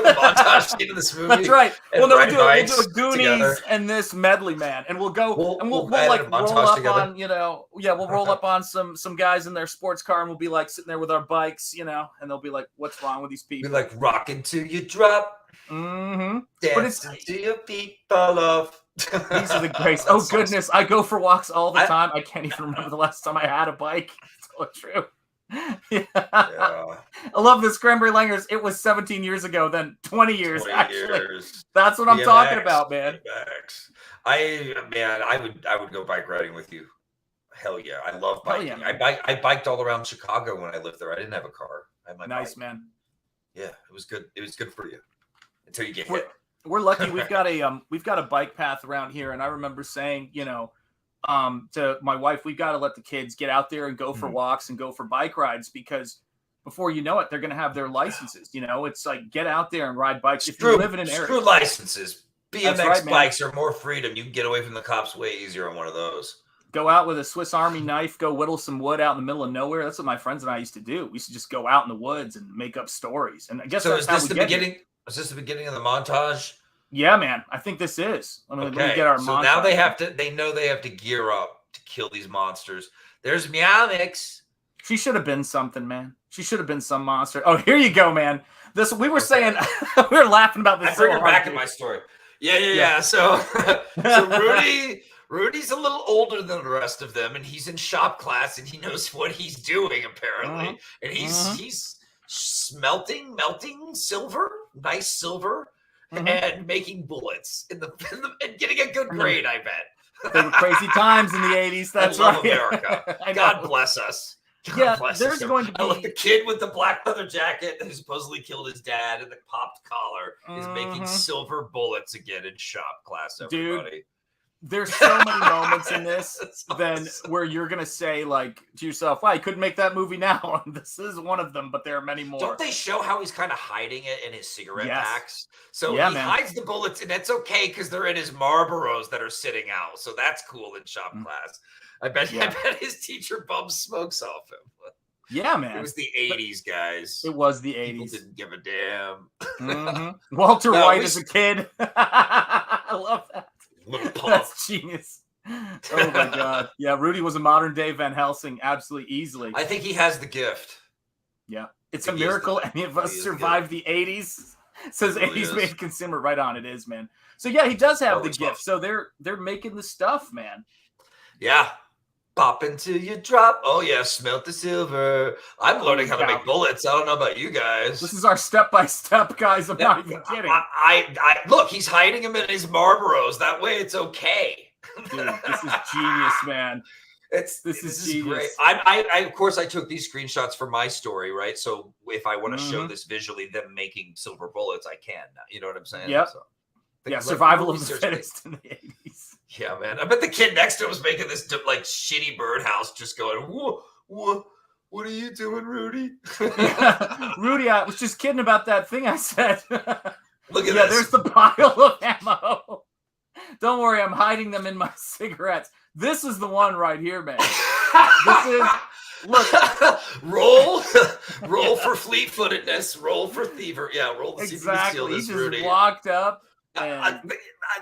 the montage scene of this movie? That's right. Well, no, we'll do a Goonies together. And this medley, man, and we'll like roll up together. On, we'll roll up on some guys in their sports car, and we'll be like sitting there with our bikes, and they'll be like, "What's wrong with these people?" Be like rocking to your drop, dancing to your beat, fall off. These are the greats. Oh goodness, I go for walks all the time. I can't even remember the last time I had a bike. It's so true. Yeah. I love this Cranberry Langers. It was 17 years ago, then 20 years. That's what I'm talking about, man. I would go bike riding with you. Hell yeah, I love biking. Yeah, I biked all around Chicago when I lived there. I didn't have a car. I had my bike. Man. Yeah, it was good. It was good for you until you get hit. We're lucky. We've got a bike path around here, and I remember saying, to my wife, we've got to let the kids get out there and go for walks and go for bike rides, because before you know it, they're going to have their licenses. It's like, get out there and ride bikes. If you live in an area, screw licenses. BMX bikes are more freedom. You can get away from the cops way easier on one of those. Go out with a Swiss Army knife, go whittle some wood out in the middle of nowhere. That's what my friends and I used to do. We used to just go out in the woods and make up stories. And I guess so. Is this the beginning? Is this the beginning of the montage? Yeah, man. I think this is. Let me get our montage. So now they have to. They know they have to gear up to kill these monsters. There's Meowmix. She should have been something, man. She should have been some monster. Oh, here you go, man. We were saying we were laughing about this. I bring her back in my story. Yeah. So Rudy's a little older than the rest of them, and he's in shop class, and he knows what he's doing apparently, and he's melting silver, nice silver, and making bullets in the and getting a good grade. I bet. They were crazy times in the 80s. That's I love right. America. God bless us. God bless there's us. Going to be. I love the kid with the black leather jacket who supposedly killed his dad and the popped collar is making silver bullets again in shop class. Everybody. Dude, there's so many moments in this then where you're gonna say like to yourself, "Wow, you couldn't make that movie now." And this is one of them, but there are many more. Don't they show how he's kind of hiding it in his cigarette packs? So he hides the bullets, and that's okay because they're in his Marlboros that are sitting out. So that's cool in shop class. I bet his teacher bums smokes off him. Yeah, man. It was the 80s, guys. It was the 80s. People didn't give a damn. Walter White as a kid. I love that. That's genius. Oh my god. Yeah, Rudy was a modern day Van Helsing, absolutely easily. I think he has the gift. Yeah. It's a miracle any of us survived the 80s. Says 80s made consumer. Right on, it is, man. So yeah, he does have the gift. So they're making the stuff, man. Yeah. Pop until you drop. Oh yeah, smelt the silver. I'm learning how to make bullets. I don't know about you guys. This is our step-by-step, guys. I'm not even kidding. I look, he's hiding him in his Marlboros. That way it's okay. Dude, this is genius, man. This is genius. Great. I of course I took these screenshots for my story, right? So if I want to show this visually, them making silver bullets, I can. You know what I'm saying? Yep. So, survival of the fittest in the 80s. Yeah, man. I bet the kid next to him was making this like shitty birdhouse, just going, what are you doing, Rudy? Rudy, I was just kidding about that thing I said. Look at this. There's the pile of ammo. Don't worry, I'm hiding them in my cigarettes. This is the one right here, man. This is roll for fleet-footedness, roll for thiever. Yeah, roll to see if you can steal this, Rudy. He just walked up.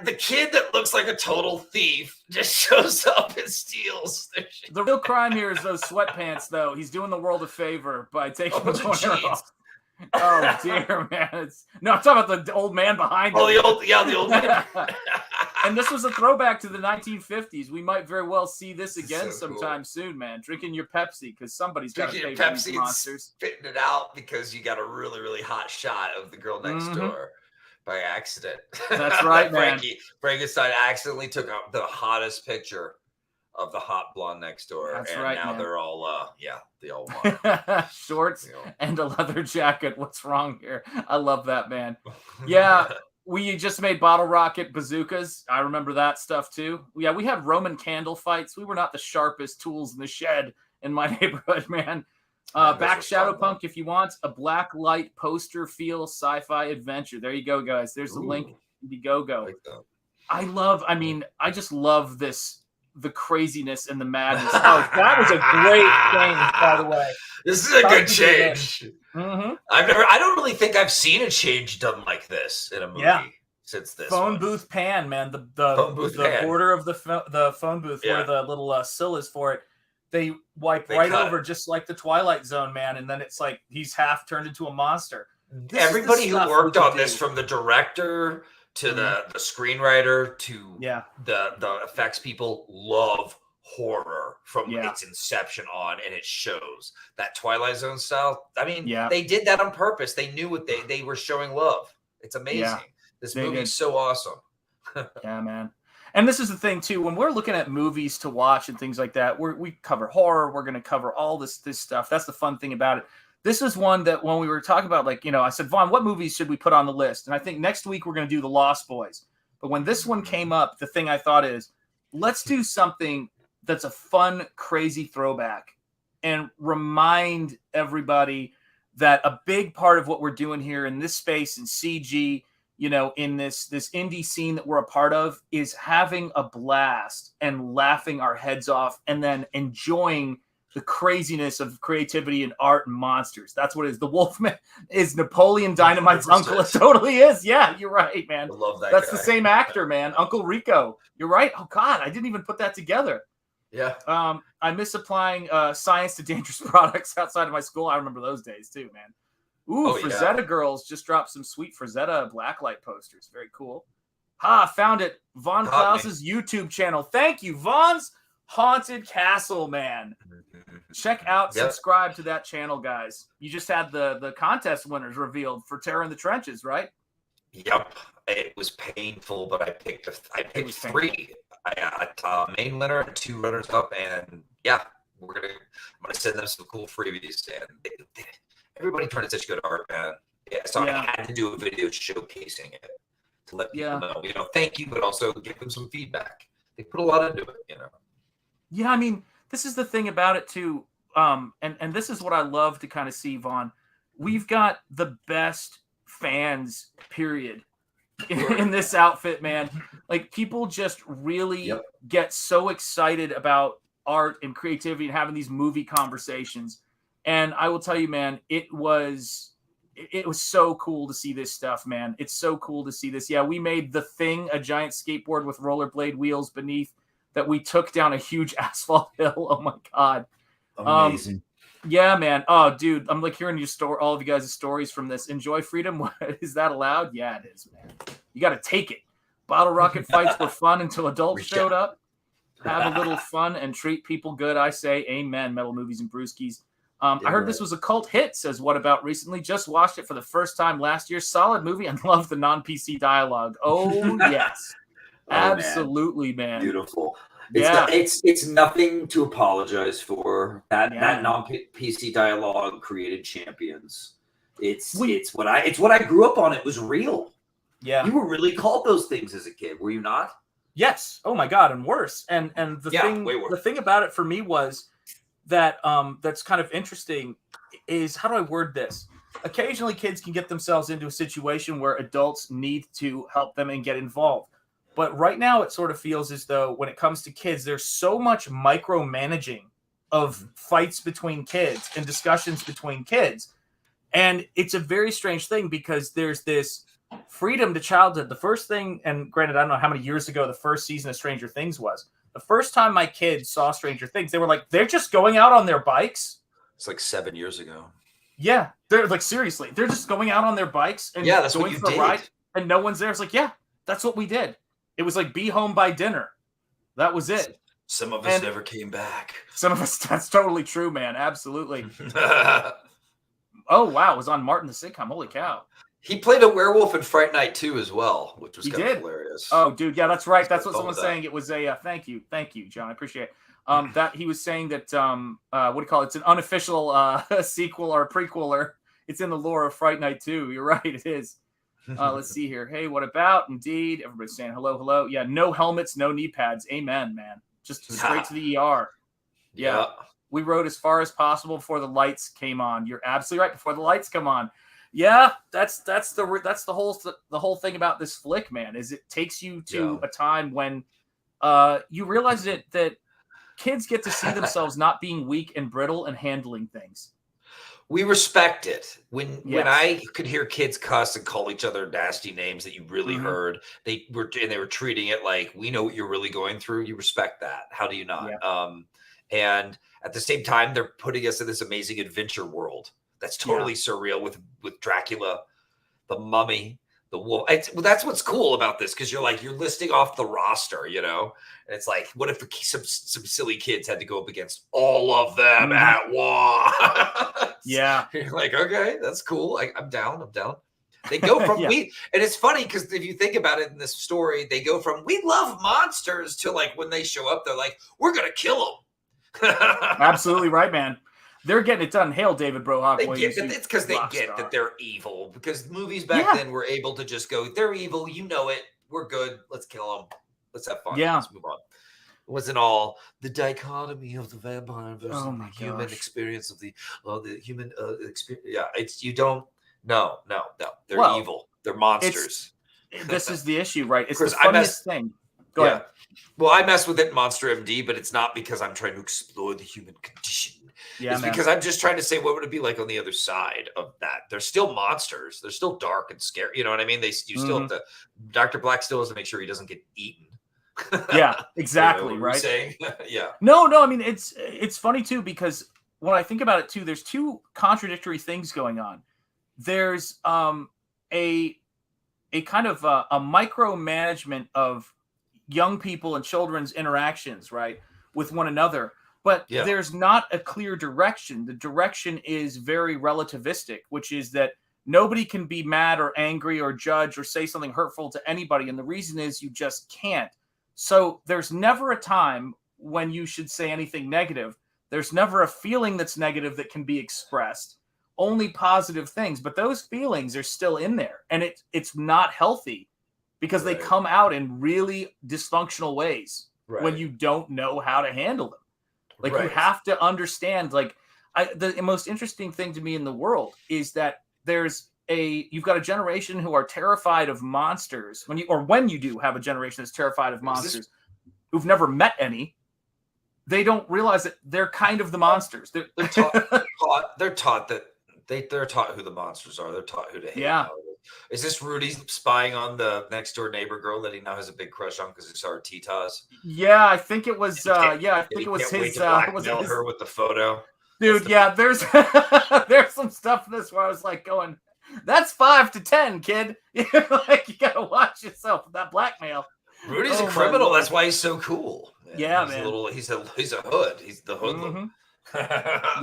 The kid that looks like a total thief just shows up and steals. The real crime here is those sweatpants, though. He's doing the world a favor by taking the corner off. Oh dear, man! I'm talking about the old man behind him. The old man. And this was a throwback to the 1950s. We might very well see this again sometime soon, man. Drinking your Pepsi because somebody's got to pay for these monsters. Spitting it out because you got a really, really hot shot of the girl next door. By accident. That's right, man. Frankenstein accidentally took out the hottest picture of the hot blonde next door. That's and right, now man. they're all they all want shorts and a leather jacket. What's wrong here? I love that, man. Yeah, we just made bottle rocket bazookas. I remember that stuff too. Yeah, we had Roman candle fights. We were not the sharpest tools in the shed in my neighborhood, man. Back Shadowpunk if you want a black light poster feel sci-fi adventure. There you go, guys. There's the link. Go. I just love the craziness and the madness. Oh, that was a great change, by the way. This is a good change. I don't really think I've seen a change done like this in a movie since this phone booth pan, man. The border of the phone booth where the little sill is for it. They wipe over just like the Twilight Zone, man, and then it's like he's half turned into a monster. Everybody who worked on this, from the director to the screenwriter to the effects people, love horror from its inception on, and it shows that Twilight Zone style. I mean, they did that on purpose. They knew what they were showing love. It's amazing. This movie is so awesome. Yeah, man. And this is the thing, too. When we're looking at movies to watch and things like that, we cover horror. We're going to cover all this stuff. That's the fun thing about it. This is one that when we were talking about, like, I said, Vaughn, what movies should we put on the list? And I think next week we're going to do The Lost Boys. But when this one came up, the thing I thought is, let's do something that's a fun, crazy throwback and remind everybody that a big part of what we're doing here in this space in CG, in this indie scene that we're a part of, is having a blast and laughing our heads off and then enjoying the craziness of creativity and art and monsters. That's what it is. The Wolfman is Napoleon Dynamite's 100%. Uncle. It totally is. Yeah, you're right, man. I love that. That's guy. The same actor, man. Uncle Rico. You're right. Oh, God, I didn't even put that together. Yeah. I miss applying science to dangerous products outside of my school. I remember those days, too, man. Ooh, Frazetta Girls just dropped some sweet Frazetta blacklight posters. Very cool. Found it. Von Klaus's YouTube channel. Thank you, Von's Haunted Castle, man. Check out, subscribe to that channel, guys. You just had the contest winners revealed for Terror in the Trenches, right? Yep. It was painful, but I picked three. I got main winner and 2 runners up, and I'm gonna send them some cool freebies. And everybody turned such good art, man. So I had to do a video showcasing it to let people know, thank you, but also give them some feedback. put a lot into it, you know. Yeah, I mean, this is the thing about it too, and this is what I love to kind of see, Vaughn. We've got the best fans, period, in this outfit, man. Like, people just really get so excited about art and creativity and having these movie conversations. And I will tell you, man, it was so cool to see this stuff, man. It's so cool to see this. Yeah, we made The Thing, a giant skateboard with rollerblade wheels beneath that we took down a huge asphalt hill. Oh my God. Amazing. Yeah, man. Oh, dude, I'm like hearing all of you guys' stories from this. Enjoy freedom. Is that allowed? Yeah, it is, man. You got to take it. Bottle rocket fights were fun until adults showed up. Have a little fun and treat people good. I say amen, Metal Movies and Brewskis. I heard this was a cult hit, says What About recently. Just watched it for the first time last year. Solid movie and love the non-PC dialogue. Oh, yes. Absolutely, man. Beautiful. It's nothing to apologize for. That non-PC dialogue created champions. It's what I grew up on. It was real. Yeah. You were really called those things as a kid, were you not? Yes. Oh my God, and worse. And the thing about it for me was that that's kind of interesting is, how do I word this? Occasionally kids can get themselves into a situation where adults need to help them and get involved. But right now it sort of feels as though when it comes to kids, there's so much micromanaging of fights between kids and discussions between kids. And it's a very strange thing because there's this freedom to childhood. The first thing, and granted, I don't know how many years ago the first season of Stranger Things was. The first time my kids saw Stranger Things, they were like, they're just going out on their bikes. It's like 7 years ago. Yeah. They're like, seriously, they're just going out on their bikes and that's going what you for a did. ride, and no one's there. It's like, yeah, that's what we did. It was like, be home by dinner. That was it. Some of us never came back. Some of us, that's totally true, man. Absolutely. Oh, wow. It was on Martin the sitcom. Holy cow. He played a werewolf in Fright Night 2 as well, which was kind of hilarious. Oh, dude. Yeah, that's right. That's what someone's saying. It was a, thank you, John. I appreciate it. That he was saying that, what do you call it? It's an unofficial sequel or prequel, or it's in the lore of Fright Night 2. You're right. It is. Let's see here. Hey, what about? Indeed. Everybody's saying hello, hello. Yeah, no helmets, no knee pads. Amen, man. Just straight to the ER. Yeah. We rode as far as possible before the lights came on. You're absolutely right. Before the lights come on. Yeah, that's the whole thing about this flick, man. Is it takes you to a time when you realize that kids get to see themselves not being weak and brittle and handling things. We respect it. When I could hear kids cuss and call each other nasty names that you really heard, they were treating it like, we know what you're really going through. You respect that. How do you not? Yeah. And at the same time, they're putting us in this amazing adventure world that's totally surreal with Dracula, the Mummy, the wolf. That's what's cool about this, because you're listing off the roster, you know, and it's like, what if some silly kids had to go up against all of them at once? Yeah, you're like, okay, that's cool. I'm down. They go from and it's funny because if you think about it in this story, they go from we love monsters to like when they show up, they're like, we're gonna kill them. Absolutely right, man. They're getting it done. Hail David Brohock. It's because they get that they're evil. Because movies back then were able to just go, they're evil. You know it. We're good. Let's kill them. Let's have fun. Yeah. Let's move on. It wasn't all the dichotomy of the vampire versus the human experience of the human experience. Yeah, you don't. No. They're evil. They're monsters. This is the issue, right? It's the funniest thing. Go ahead. Well, I mess with it in Monster MD, but it's not because I'm trying to explore the human condition. Yeah, it's because I'm just trying to say, what would it be like on the other side of that? They're still monsters. They're still dark and scary. You know what I mean? You still have to. Dr. Black still has to make sure he doesn't get eaten. Yeah, exactly. Right. Saying? Yeah. No. I mean, it's funny too, because when I think about it too, there's two contradictory things going on. There's a kind of a micromanagement of young people and children's interactions, right, with one another. But there's not a clear direction. The direction is very relativistic, which is that nobody can be mad or angry or judge or say something hurtful to anybody. And the reason is you just can't. So there's never a time when you should say anything negative. There's never a feeling that's negative that can be expressed. Only positive things. But those feelings are still in there. And it's not healthy because they come out in really dysfunctional ways. when you don't know how to handle them. Like you have to understand, like the most interesting thing to me in the world is that you've got a generation who are terrified of monsters when you do have a generation that's terrified of monsters who've never met any. They don't realize that they're kind of the monsters. They're taught who the monsters are. They're taught who to hate. Yeah. Is this Rudy spying on the next door neighbor girl that he now has a big crush on because he saw her Titas? Yeah, I think it was. I think it was his. Blackmail her with the photo. Dude, there's there's some stuff in this where I was like going, that's 5 to 10, kid. Like you gotta watch yourself with that blackmail. Rudy's a criminal. That's why he's so cool. Yeah, he's man. He's a hood. He's the hoodlum.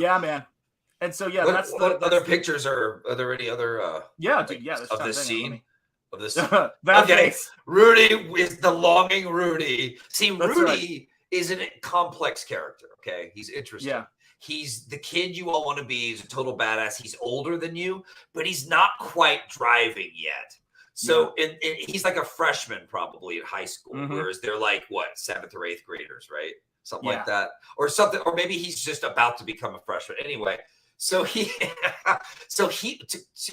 Yeah, man. And so what other pictures are there any other of this scene? Of this okay. Rudy is the longing Rudy. See, Rudy is a complex character. Okay. He's interesting. Yeah. He's the kid you all want to be. He's a total badass. He's older than you, but he's not quite driving yet. So he's like a freshman probably at high school, whereas they're like what, 7th or 8th graders, right? Something like that, or something, or maybe he's just about to become a freshman. Anyway, so he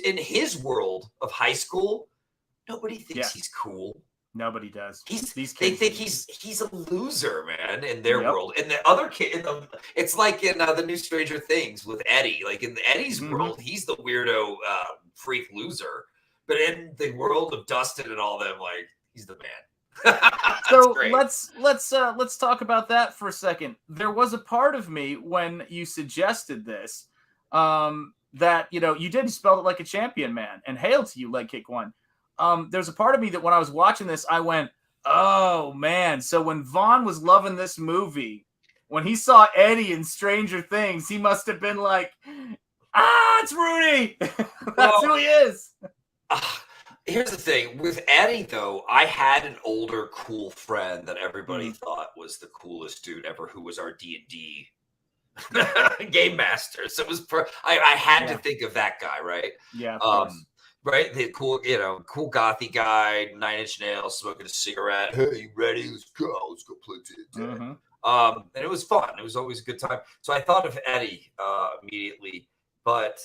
in his world of high school, nobody thinks he's cool. Nobody does. They think he's a loser, man, in their world. And the other kid, it's like in the new Stranger Things with Eddie. Like in Eddie's world, he's the weirdo freak loser. But in the world of Dustin and all them, like he's the man. So great. let's talk about that for a second. There was a part of me when you suggested this that you did spell it like a champion, man, and hail to you, leg kick one. There's a part of me that when I was watching this, I went, oh man. So when Vaughn was loving this movie, when he saw Eddie in Stranger Things, he must have been like, it's Rudy. That's who he is. Here's the thing with Eddie, though. I had an older, cool friend that everybody thought was the coolest dude ever, who was our D&D game master. So it was I had to think of that guy, right? Yeah. Right, the cool gothy guy, 9 Inch Nails, smoking a cigarette. Hey, you ready? Let's go play D&D. And it was fun. It was always a good time. So I thought of Eddie immediately, but.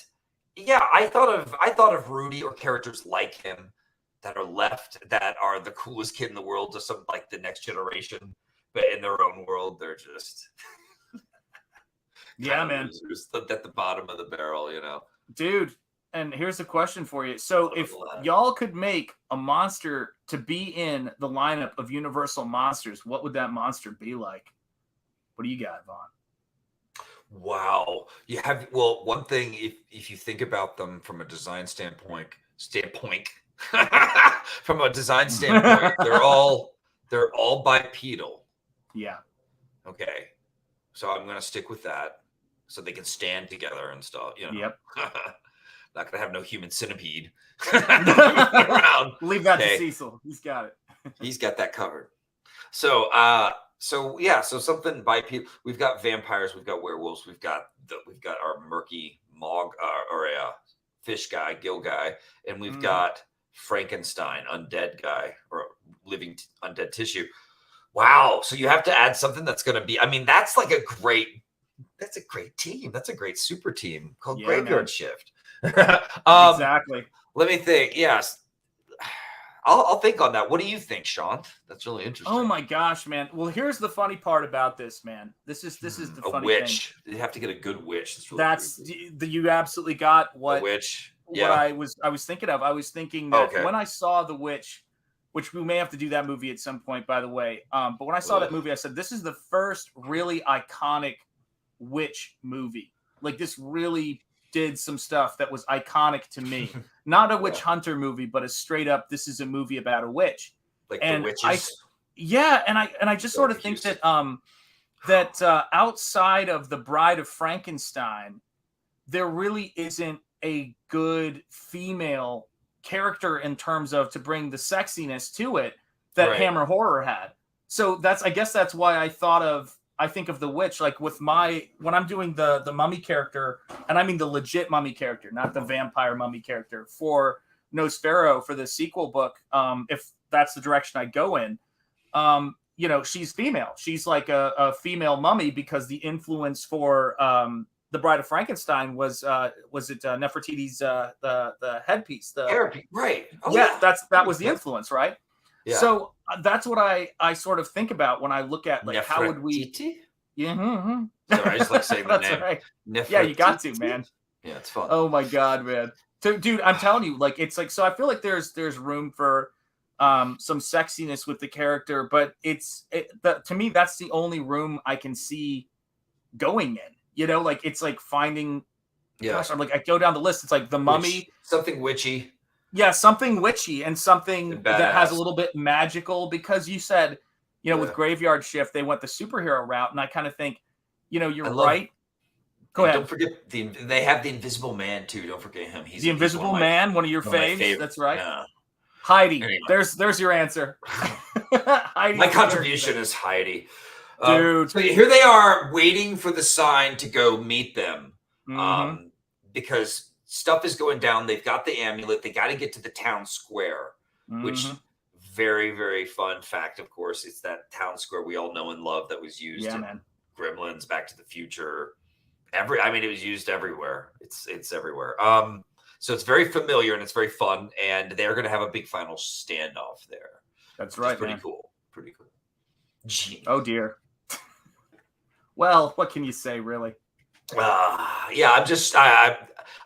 Yeah, I thought of Rudy or characters like him that are left that are the coolest kid in the world to some like the next generation, but in their own world, they're just man, at the bottom of the barrel, dude. And here's a question for you: so if y'all could make a monster to be in the lineup of Universal monsters, what would that monster be like? What do you got, Vaughn? Wow. One thing, if you think about them from a design standpoint, from a design standpoint, they're all bipedal. Yeah. Okay. So I'm going to stick with that so they can stand together and stuff, Yep. Not going to have no human centipede around. Leave that to Cecil. He's got it. He's got that covered. So something bipedal. We've got vampires, we've got werewolves, we've got our murky Mog or a fish guy, gill guy, and we've got Frankenstein, undead guy or living undead tissue. Wow! So you have to add something that's going to be. I mean, that's a great team. That's a great super team called Graveyard Shift. Exactly. Let me think. Yes. I'll think on that. What do you think, Shanth? That's really interesting. Oh my gosh, man. Well, here's the funny part about this, man. This is the funny witch. thing. You have to get a good witch. You absolutely got what a witch. Yeah. What I was thinking of. I was thinking that when I saw The Witch, which we may have to do that movie at some point, by the way. But when I saw that movie, I said, this is the first really iconic witch movie. Like this really did some stuff that was iconic to me. Not a witch hunter movie, but a straight up, this is a movie about a witch. Like the witches. And I just sort of think that outside of The Bride of Frankenstein, there really isn't a good female character in terms of to bring the sexiness to it that Hammer Horror had. So I guess that's why I think of The Witch, like with when I'm doing the mummy character, and I mean the legit mummy character, not the vampire mummy character for Nosfero for the sequel book. If that's the direction I go in, she's female. She's like a female mummy because the influence for the Bride of Frankenstein was it Nefertiti's the headpiece, the hairpiece, right? Oh, yeah, that was the influence, right? Yeah. So that's what I sort of think about when I look at like how would we? Yeah. Mm-hmm. Sorry, I just like saying the name. Right. Yeah, you got to, man. Yeah, it's fun. Oh my god, man. So, dude, I'm telling you, like it's like so. I feel like there's room for some sexiness with the character, but to me that's the only room I can see going in. Like it's like finding. Yeah. Gosh, I'm like I go down the list. It's like the Mummy, something witchy. Yeah, something witchy and something that has a little bit magical because you said, with Graveyard Shift, they went the superhero route. And I kind of think, you're right. Go ahead. Don't forget they have the Invisible Man too. Don't forget him. He's the Invisible Man, one of your faves. That's right. Yeah. Heidi. Anyway. There's your answer. My contribution is Heidi. Dude. So here they are waiting for the sign to go meet them. Because stuff is going down. They've got the amulet. They got to get to the town square, which very, very fun fact, of course. It's that town square we all know and love that was used in Gremlins, Back to the Future. It was used everywhere. It's everywhere. So it's very familiar and it's very fun. And they're going to have a big final standoff there. That's right. Pretty cool. Pretty cool. Gee. Oh dear. Well, what can you say, really? Yeah,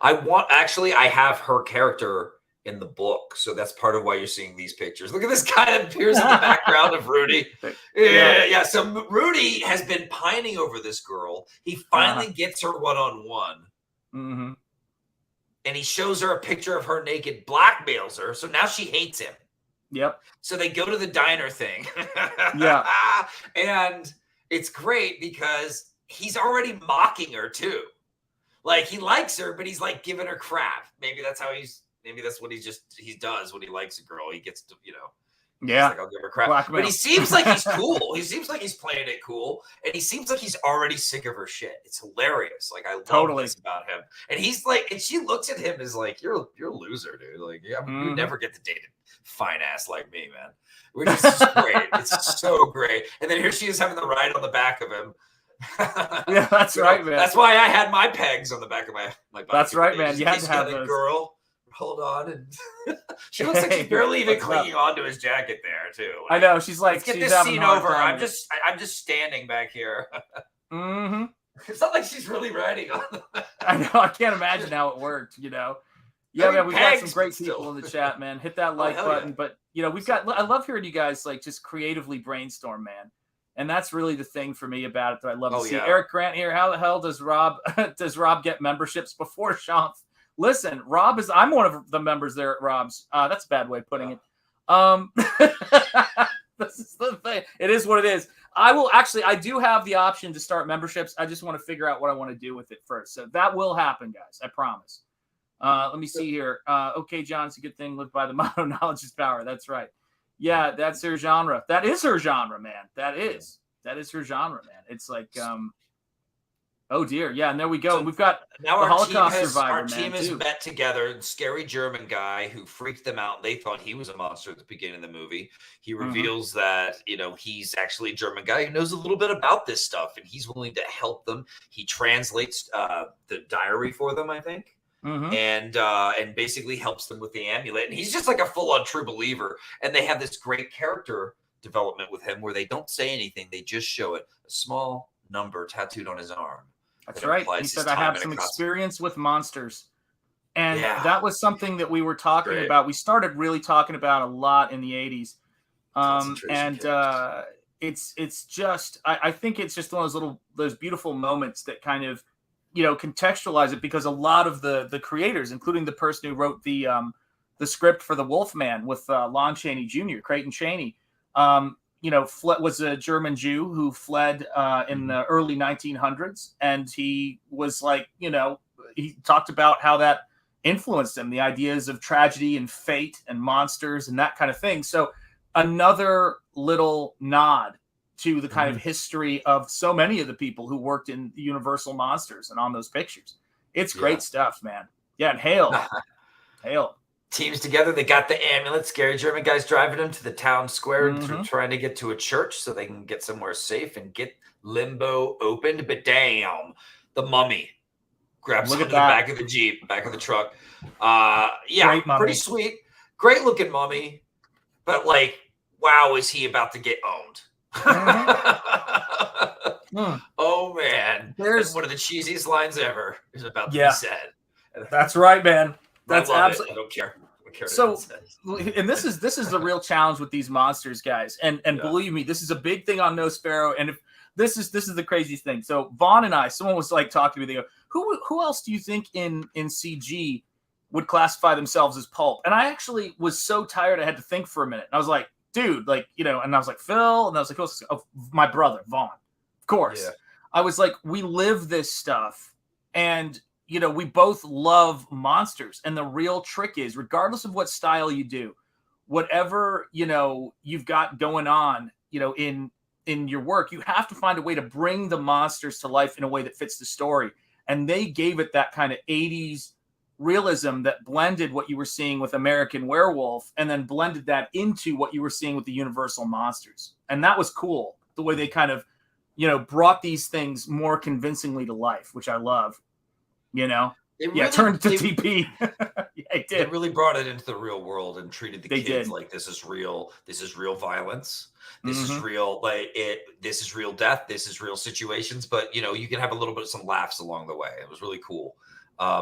I have her character in the book. So that's part of why you're seeing these pictures. Look at this guy that appears in the background of Rudy. Yeah. So Rudy has been pining over this girl. He finally gets her one-on-one. Mm-hmm. And he shows her a picture of her naked, blackmails her. So now she hates him. Yep. So they go to the diner thing. Yeah. And it's great because he's already mocking her too. Like he likes her, but he's like giving her crap. Maybe that's what he does when he likes a girl. He gets to, yeah. Like, I'll give her crap. Blackmail. But he seems like he's cool. He seems like he's playing it cool. And he seems like he's already sick of her shit. It's hilarious. Like I love this about him. And he's like, and she looks at him as like, you're a loser, dude. Like, you never get to date a fine ass like me, man. Which is just great. It's so great. And then here she is having the ride on the back of him. Yeah, that's right, man. That's why I had my pegs on the back of my bike. That's right, man. You had to have those. Girl, hold on, and she looks like she's barely even clinging onto his jacket there too. I know. She's like, let's get this scene over. I'm just standing back here. Mm-hmm. It's not like she's really riding on them. I know. I can't imagine how it worked. Yeah, man. We've got some great people in the chat, man. Hit that like button. Yeah. But we've got. I love hearing you guys like just creatively brainstorm, man. And that's really the thing for me about it that I love to see. Eric Grant here. How the hell does Rob get memberships before Shanth? Listen, I'm one of the members there at Rob's. That's a bad way of putting it. This is the thing. It is what it is. I do have the option to start memberships. I just want to figure out what I want to do with it first. So that will happen, guys. I promise. Let me see here. Okay, John, it's a good thing. Live by the motto, knowledge is power. That's right. Yeah, that's her genre. That is her genre, man. That is her genre, man. It's like, oh dear, yeah. And there we go. So we've got now the Holocaust survivor. Our team has met together. Scary German guy who freaked them out. They thought he was a monster at the beginning of the movie. He reveals that he's actually a German guy who knows a little bit about this stuff, and he's willing to help them. He translates the diary for them, I think. And basically helps them with the amulet. And he's just like a full-on true believer. And they have this great character development with him where they don't say anything. They just show it. A small number tattooed on his arm. That's right. He said, I have some experience with monsters. And that was something that we were talking about. We started really talking about a lot in the 80s. It's just, I think it's just one of those beautiful moments that kind of, contextualize it, because a lot of the creators, including the person who wrote the script for the Wolfman with Lon Chaney Jr., Creighton Chaney, was a German Jew who fled in the early 1900s. And he was like, he talked about how that influenced him, the ideas of tragedy and fate and monsters and that kind of thing. So another little nod to the kind of history of so many of the people who worked in Universal Monsters and on those pictures. It's great stuff, man. Yeah, and hail. teams together. They got the ambulance. Scary German guys driving them to the town square, trying to get to a church so they can get somewhere safe and get Limbo opened. But damn, the mummy grabs onto the back of the Jeep, back of the truck. Yeah, pretty sweet. Great looking mummy. But like, wow, is he about to get owned? Oh man, there's one of the cheesiest lines ever is about to be said. That's right, man. That's absolutely. I don't care. So, and this is the real challenge with these monsters, guys. And believe me, this is a big thing on Nosfero. And if this is the craziest thing. So Vaughn and I, someone was like talking to me. They go, who else do you think in CG would classify themselves as pulp? And I actually was so tired I had to think for a minute. And I was like, dude, like, and I was like, Phil, and I was like, oh, my brother, Vaughn. Of course. Yeah. I was like, we live this stuff, and we both love monsters. And the real trick is, regardless of what style you do, whatever you've got going on, in your work, you have to find a way to bring the monsters to life in a way that fits the story. And they gave it that kind of 80s realism that blended what you were seeing with American Werewolf and then blended that into what you were seeing with the Universal monsters. And that was cool, the way they kind of brought these things more convincingly to life, which I love. Turned to TP. It did. It really brought it into the real world and treated the kids like this is real. This is real violence. This is real. This is real death. This is real situations. But you can have a little bit of some laughs along the way. It was really cool. I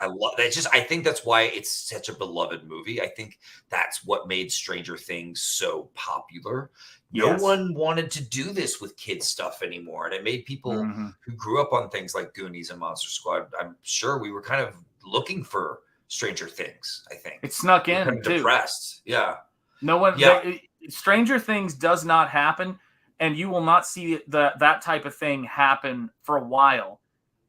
love that. I think that's why it's such a beloved movie. I think that's what made Stranger Things so popular. No one wanted to do this with kids stuff anymore. And it made people who grew up on things like Goonies and Monster Squad, I'm sure we were kind of looking for Stranger Things, I think. It snuck in, kind of too. Depressed. Yeah. No one, Stranger Things does not happen, and you will not see that type of thing happen for a while,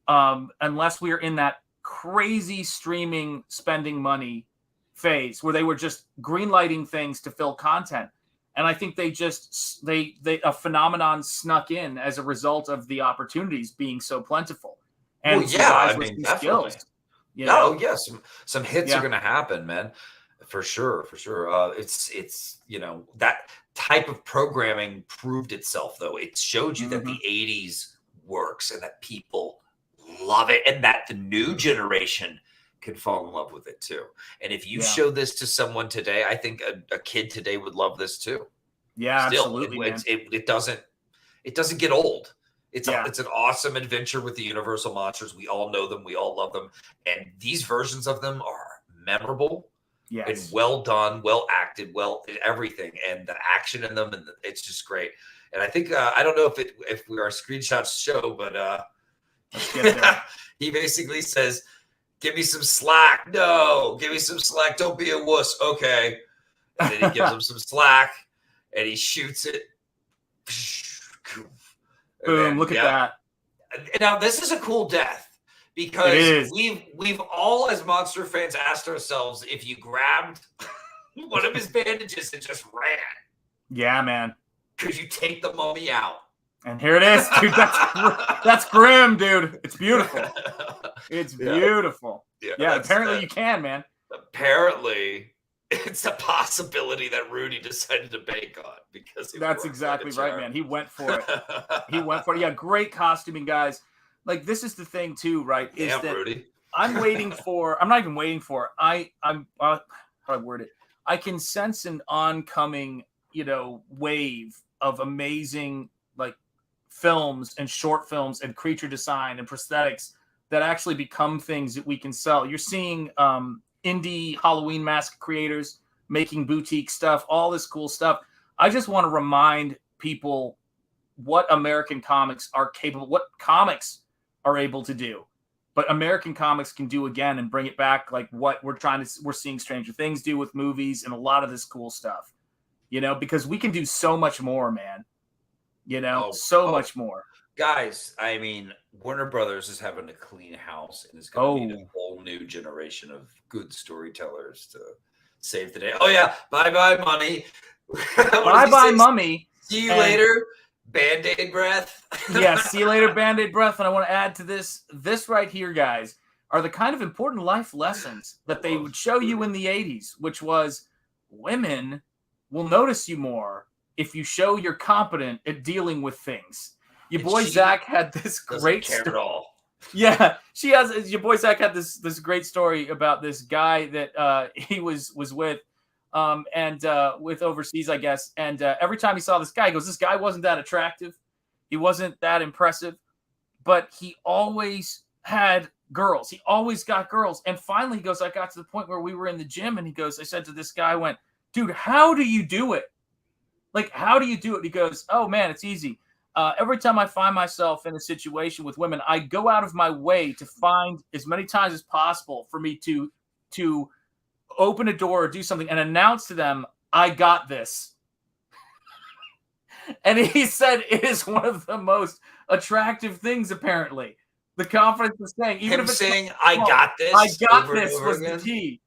unless we are in that crazy streaming spending money phase where they were just greenlighting things to fill content. And I think a phenomenon snuck in as a result of the opportunities being so plentiful. And definitely. Some hits are going to happen, man, for sure. It's that type of programming proved itself, though. It showed you that the 80s works and that people love it, and that the new generation could fall in love with it too. And if you show this to someone today, I think a kid today would love this too. Yeah, absolutely. It doesn't get old. It's an awesome adventure with the Universal monsters. We all know them. We all love them. And these versions of them are memorable and well done, well acted, everything. And the action in them, and it's just great. And I think, I don't know if our screenshots show, but let's get there. He basically says, give me some slack. No, give me some slack. Don't be a wuss. Okay. And then he gives him some slack and he shoots it. Boom. Look at that. Now, this is a cool death because we've all, as monster fans, asked ourselves if you grabbed one of his bandages and just ran. Yeah, man. Could you take the mummy out? And here it is, dude. That's grim, dude. It's beautiful. It's beautiful. Yeah, apparently you can, man. Apparently, it's a possibility that Rudy decided to bank on because that's exactly right, man. He went for it. Yeah, great costuming, guys. Like, this is the thing too, right? Is that Rudy. I'm not even waiting for. How do I word it? I can sense an oncoming, wave of amazing films and short films and creature design and prosthetics that actually become things that we can sell. You're seeing indie Halloween mask creators making boutique stuff, all this cool stuff. I just want to remind people what American comics are capable, what comics are able to do. But American comics can do again and bring it back, like what we're seeing Stranger Things do with movies and a lot of this cool stuff. Because we can do so much more, man. Much more. Guys, I mean, Warner Brothers is having to clean house and is going to need a whole new generation of good storytellers to save the day. Oh, yeah. Bye-bye, money. Bye-bye, mummy. See you later, Band-Aid breath. Yeah, see you later, Band-Aid breath. And I want to add to this right here, guys. are the kind of important life lessons that they would show you in the 80s, which was women will notice you more if you show you're competent at dealing with things. Your boy Zach had this great story. At all. Yeah, your boy Zach had this great story about this guy that he was with, and with overseas, I guess. And every time he saw this guy, he goes, this guy wasn't that attractive. He wasn't that impressive, but he always had girls. He always got girls. And finally he goes, I got to the point where we were in the gym and he goes, I said to this guy, I went, dude, how do you do it? Like, how do you do it? He goes, oh man, it's easy. Every time I find myself in a situation with women, I go out of my way to find as many times as possible for me to open a door or do something and announce to them, I got this. And he said it is one of the most attractive things, apparently. The confidence of saying, even him if it's saying, I got this. I got this was the key.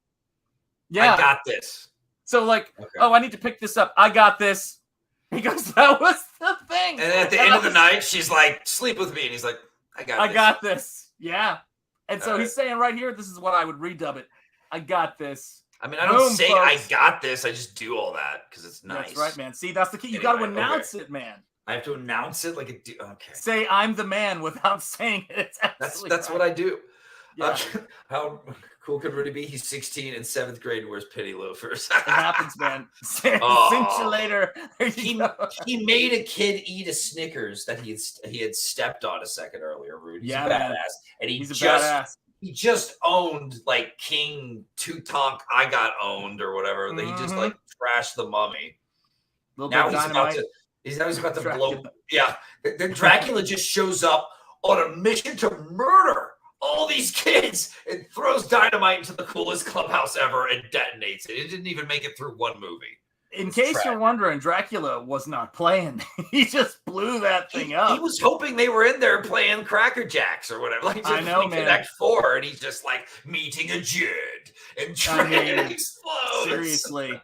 Yeah. I got this. So like, oh, I need to pick this up. I got this. He goes, that was the thing. And then at the end of the night, she's like, sleep with me. And he's like, I got this. Yeah. And so he's saying right here, this is what I would redub it. I got this. I mean, I don't say folks. I got this. I just do all that because it's nice. That's right, man. See, that's the key. You got to announce it, man. I have to announce it like a okay. Say I'm the man without saying it. That's what I do. Yeah. How cool could Rudy be? He's 16 in 7th grade and wears penny loafers. It happens, man. Cinch you later. He made a kid eat a Snickers that he had stepped on a second earlier. Rudy, he's a badass, and he's a badass. He just owned like King Tutank. I got owned or whatever. Mm-hmm. He just like trashed the mummy. Now he's about to blow. Yeah, then Dracula just shows up on a mission to murder all these kids and throws dynamite into the coolest clubhouse ever and detonates it. It didn't even make it through one movie. In case you're wondering, Dracula was not playing. He just blew that thing up. He was hoping they were in there playing Cracker Jacks or whatever. Like, I know, man. Connect 4, and he's just like meeting a Jid and train explodes. Seriously.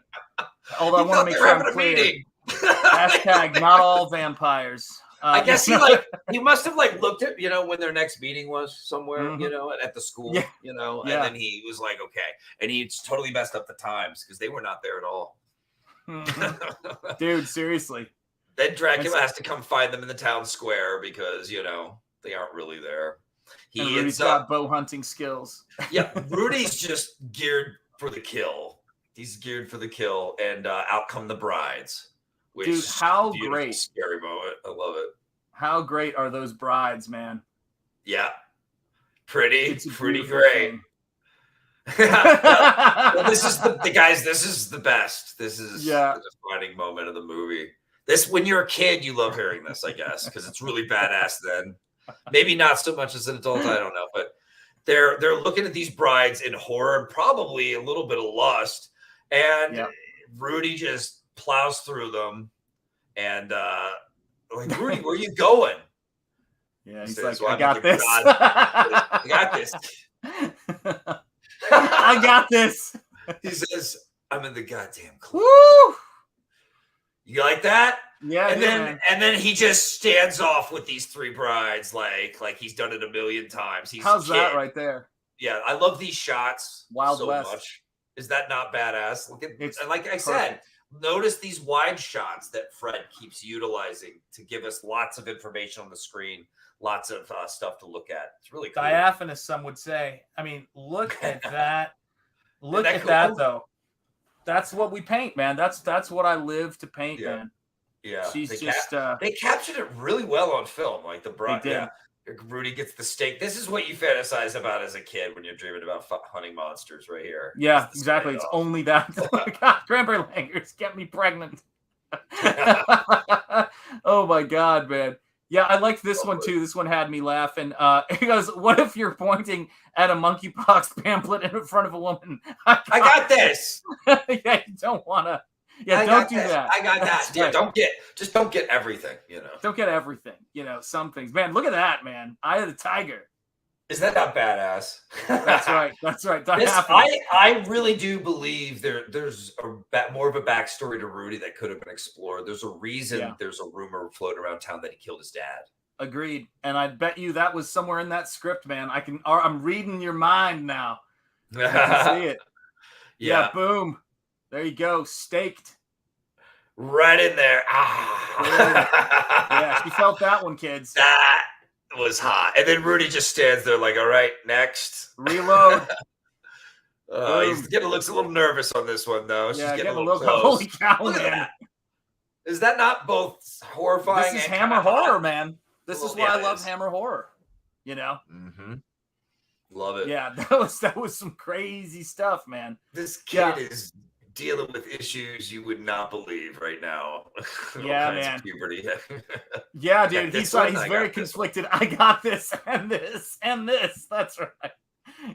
Although I want to make sure I'm clear. Hashtag not all vampires. I guess he must have like looked at, when their next meeting was somewhere, at the school, and then he was like, okay. And he totally messed up the times because they were not there at all. Dude, seriously. Then Dracula has to come find them in the town square because, they aren't really there. Rudy's got bow hunting skills. Yeah, Rudy's just geared for the kill. He's geared for the kill, and out come the brides. Which dude, how great. Scary moment. I love it. How great are those brides, man? Yeah. Pretty great. Well, this is the guys, this is the best. This is the defining moment of the movie. This, when you're a kid, you love hearing this, I guess, because it's really badass then. Maybe not so much as an adult, I don't know. But they're looking at these brides in horror and probably a little bit of lust. And Rudy just plows through them and like, Rudy, where are you going? Yeah, he's like, I got this. I got this. I got this. He says, I'm in the goddamn club. Woo! You like that? Yeah. And then he just stands off with these 3 brides like he's done it a million times. How's that right there? Yeah, I love these shots Wild West. much. Is that not badass? Look at like I said. Notice these wide shots that Fred keeps utilizing to give us lots of information on the screen, lots of stuff to look at. It's really cool. Diaphanous, some would say. I mean, look at that. Look at that, though. That's what we paint, man. That's what I live to paint, man. Yeah. She's they captured it really well on film. Like the bride. They did. Rudy gets the steak. This is what you fantasize about as a kid when you're dreaming about hunting monsters right here. Yeah, exactly. It's only that. God, cranberry langers get me pregnant. Oh, my God, man. Yeah, I liked this one, too. This one had me laughing. He goes, what if you're pointing at a monkeypox pamphlet in front of a woman? I got this. Yeah, you don't want to. Yeah, don't do that. I got that. Yeah, don't get everything, Don't get everything, some things. Man, look at that, man. Eye of the Tiger. Is that not badass? That's right. That's right. I really do believe there's more of a backstory to Rudy that could have been explored. There's a reason there's a rumor floating around town that he killed his dad. Agreed. And I bet you that was somewhere in that script, man. I'm reading your mind now. I can see it. Yeah, boom. There you go. Staked. Right in there. Yeah, she felt that one, kids. That was hot. And then Rudy just stands there like, all right, next. Reload. He's looks a little nervous on this one, though. She's getting a little close. Holy cow, Look man. at that. Is that not both horrifying? This is Hammer horror, man. This is why I love Hammer horror. You know? Mm-hmm. Love it. Yeah, that was some crazy stuff, man. This kid is dealing with issues you would not believe right now. Yeah, man. Puberty. Yeah, dude. He's very conflicted. I got this and this and this. That's right.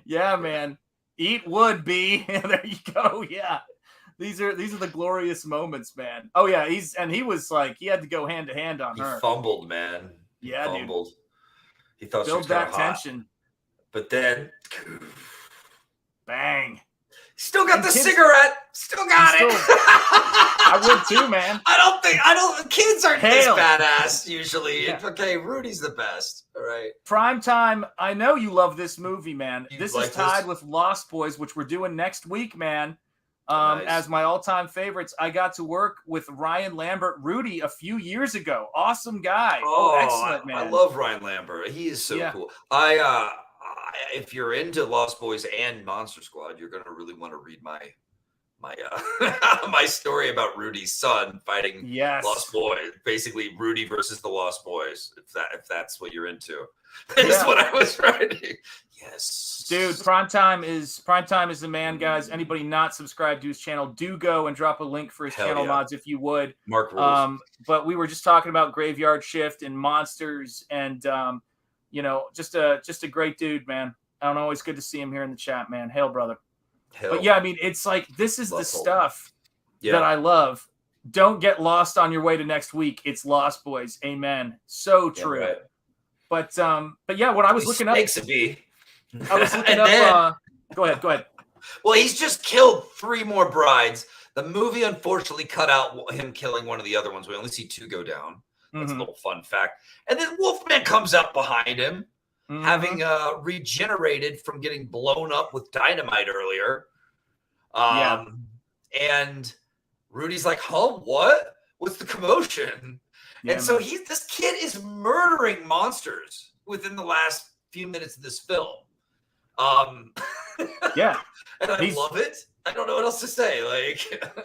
Yeah, man. Eat wood, B. There you go. Yeah. These are the glorious moments, man. Oh yeah, he was like he had to go hand to hand on her. He fumbled, man. Yeah, fumbled. Dude. He thought build she was that tension. But then bang. Still got cigarette. Still got it. I would too, man. Kids aren't this badass usually. Yeah. Okay, Rudy's the best. All right. Primetime. I know you love this movie, man. This is tied with Lost Boys, which we're doing next week, man. Nice. As my all-time favorites. I got to work with Ryan Lambert, Rudy, a few years ago. Awesome guy. Oh, excellent, man. I love Ryan Lambert. He is so cool. If you're into Lost Boys and Monster Squad, you're gonna really want to read my my story about Rudy's son fighting Lost Boys. Basically, Rudy versus the Lost Boys. If that's what you're into, that's what I was writing. Yes, dude. Primetime is the man, guys. Anybody not subscribed to his channel, do go and drop a link for his channel mods if you would. Mark rules. But we were just talking about Graveyard Shift and monsters and just a great dude, man. Always good to see him here in the chat, man. Hail, brother. But yeah, I mean, it's like this is the stuff that I love. Don't get lost on your way to next week. It's Lost Boys. Amen. So true. Yeah, right. But yeah, when I was looking up, I was looking up. Go ahead. Well, he's just killed 3 more brides. The movie unfortunately cut out him killing one of the other ones. We only see 2 go down. That's a little fun fact. And then Wolfman comes up behind him, having regenerated from getting blown up with dynamite earlier. And Rudy's like, "Huh? What? What's the commotion?" And so this kid is murdering monsters within the last few minutes of this film. Yeah. And I love it. I don't know what else to say.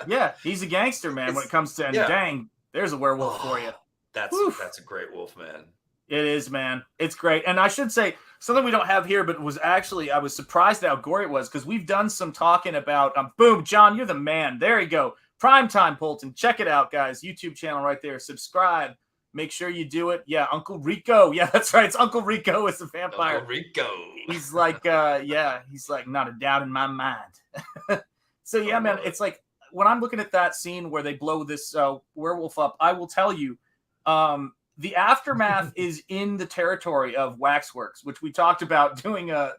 Yeah, he's a gangster, man, when it comes to dang, there's a werewolf for you. That's a great wolf, man. It is, man. It's great. And I should say something we don't have here, but was actually, I was surprised at how gory it was because we've done some talking about, boom, John, you're the man. There you go. Primetime Polton. Check it out, guys. YouTube channel right there. Subscribe. Make sure you do it. Yeah, Uncle Rico. Yeah, that's right. It's Uncle Rico is the vampire. Uncle Rico. He's like, he's like, not a doubt in my mind. So, yeah, man, it's like when I'm looking at that scene where they blow this werewolf up, I will tell you, the aftermath is in the territory of Waxworks, which we talked about doing one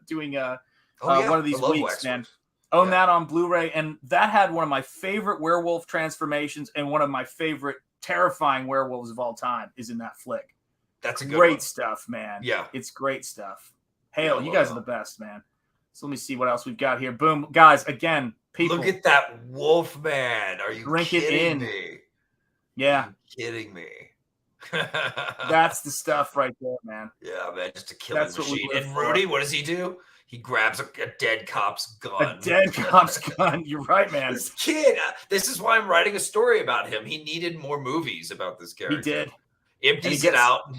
of these weeks, man. Own that on Blu-ray, and that had one of my favorite werewolf transformations and one of my favorite terrifying werewolves of all time is in that flick. That's a great stuff, man. Yeah, it's great stuff. Hail, you guys are the best, man. So let me see what else we've got here. Boom, guys. Again, people, look at that wolf, man. Are you kidding me? Yeah, kidding me. That's the stuff right there, man. Yeah, man, just a killing machine. And Rudy, what does he do? He grabs a dead cop's gun. A dead cop's gun. You're right, man. This kid, this is why I'm writing a story about him. He needed more movies about this character. He did. Empties it out.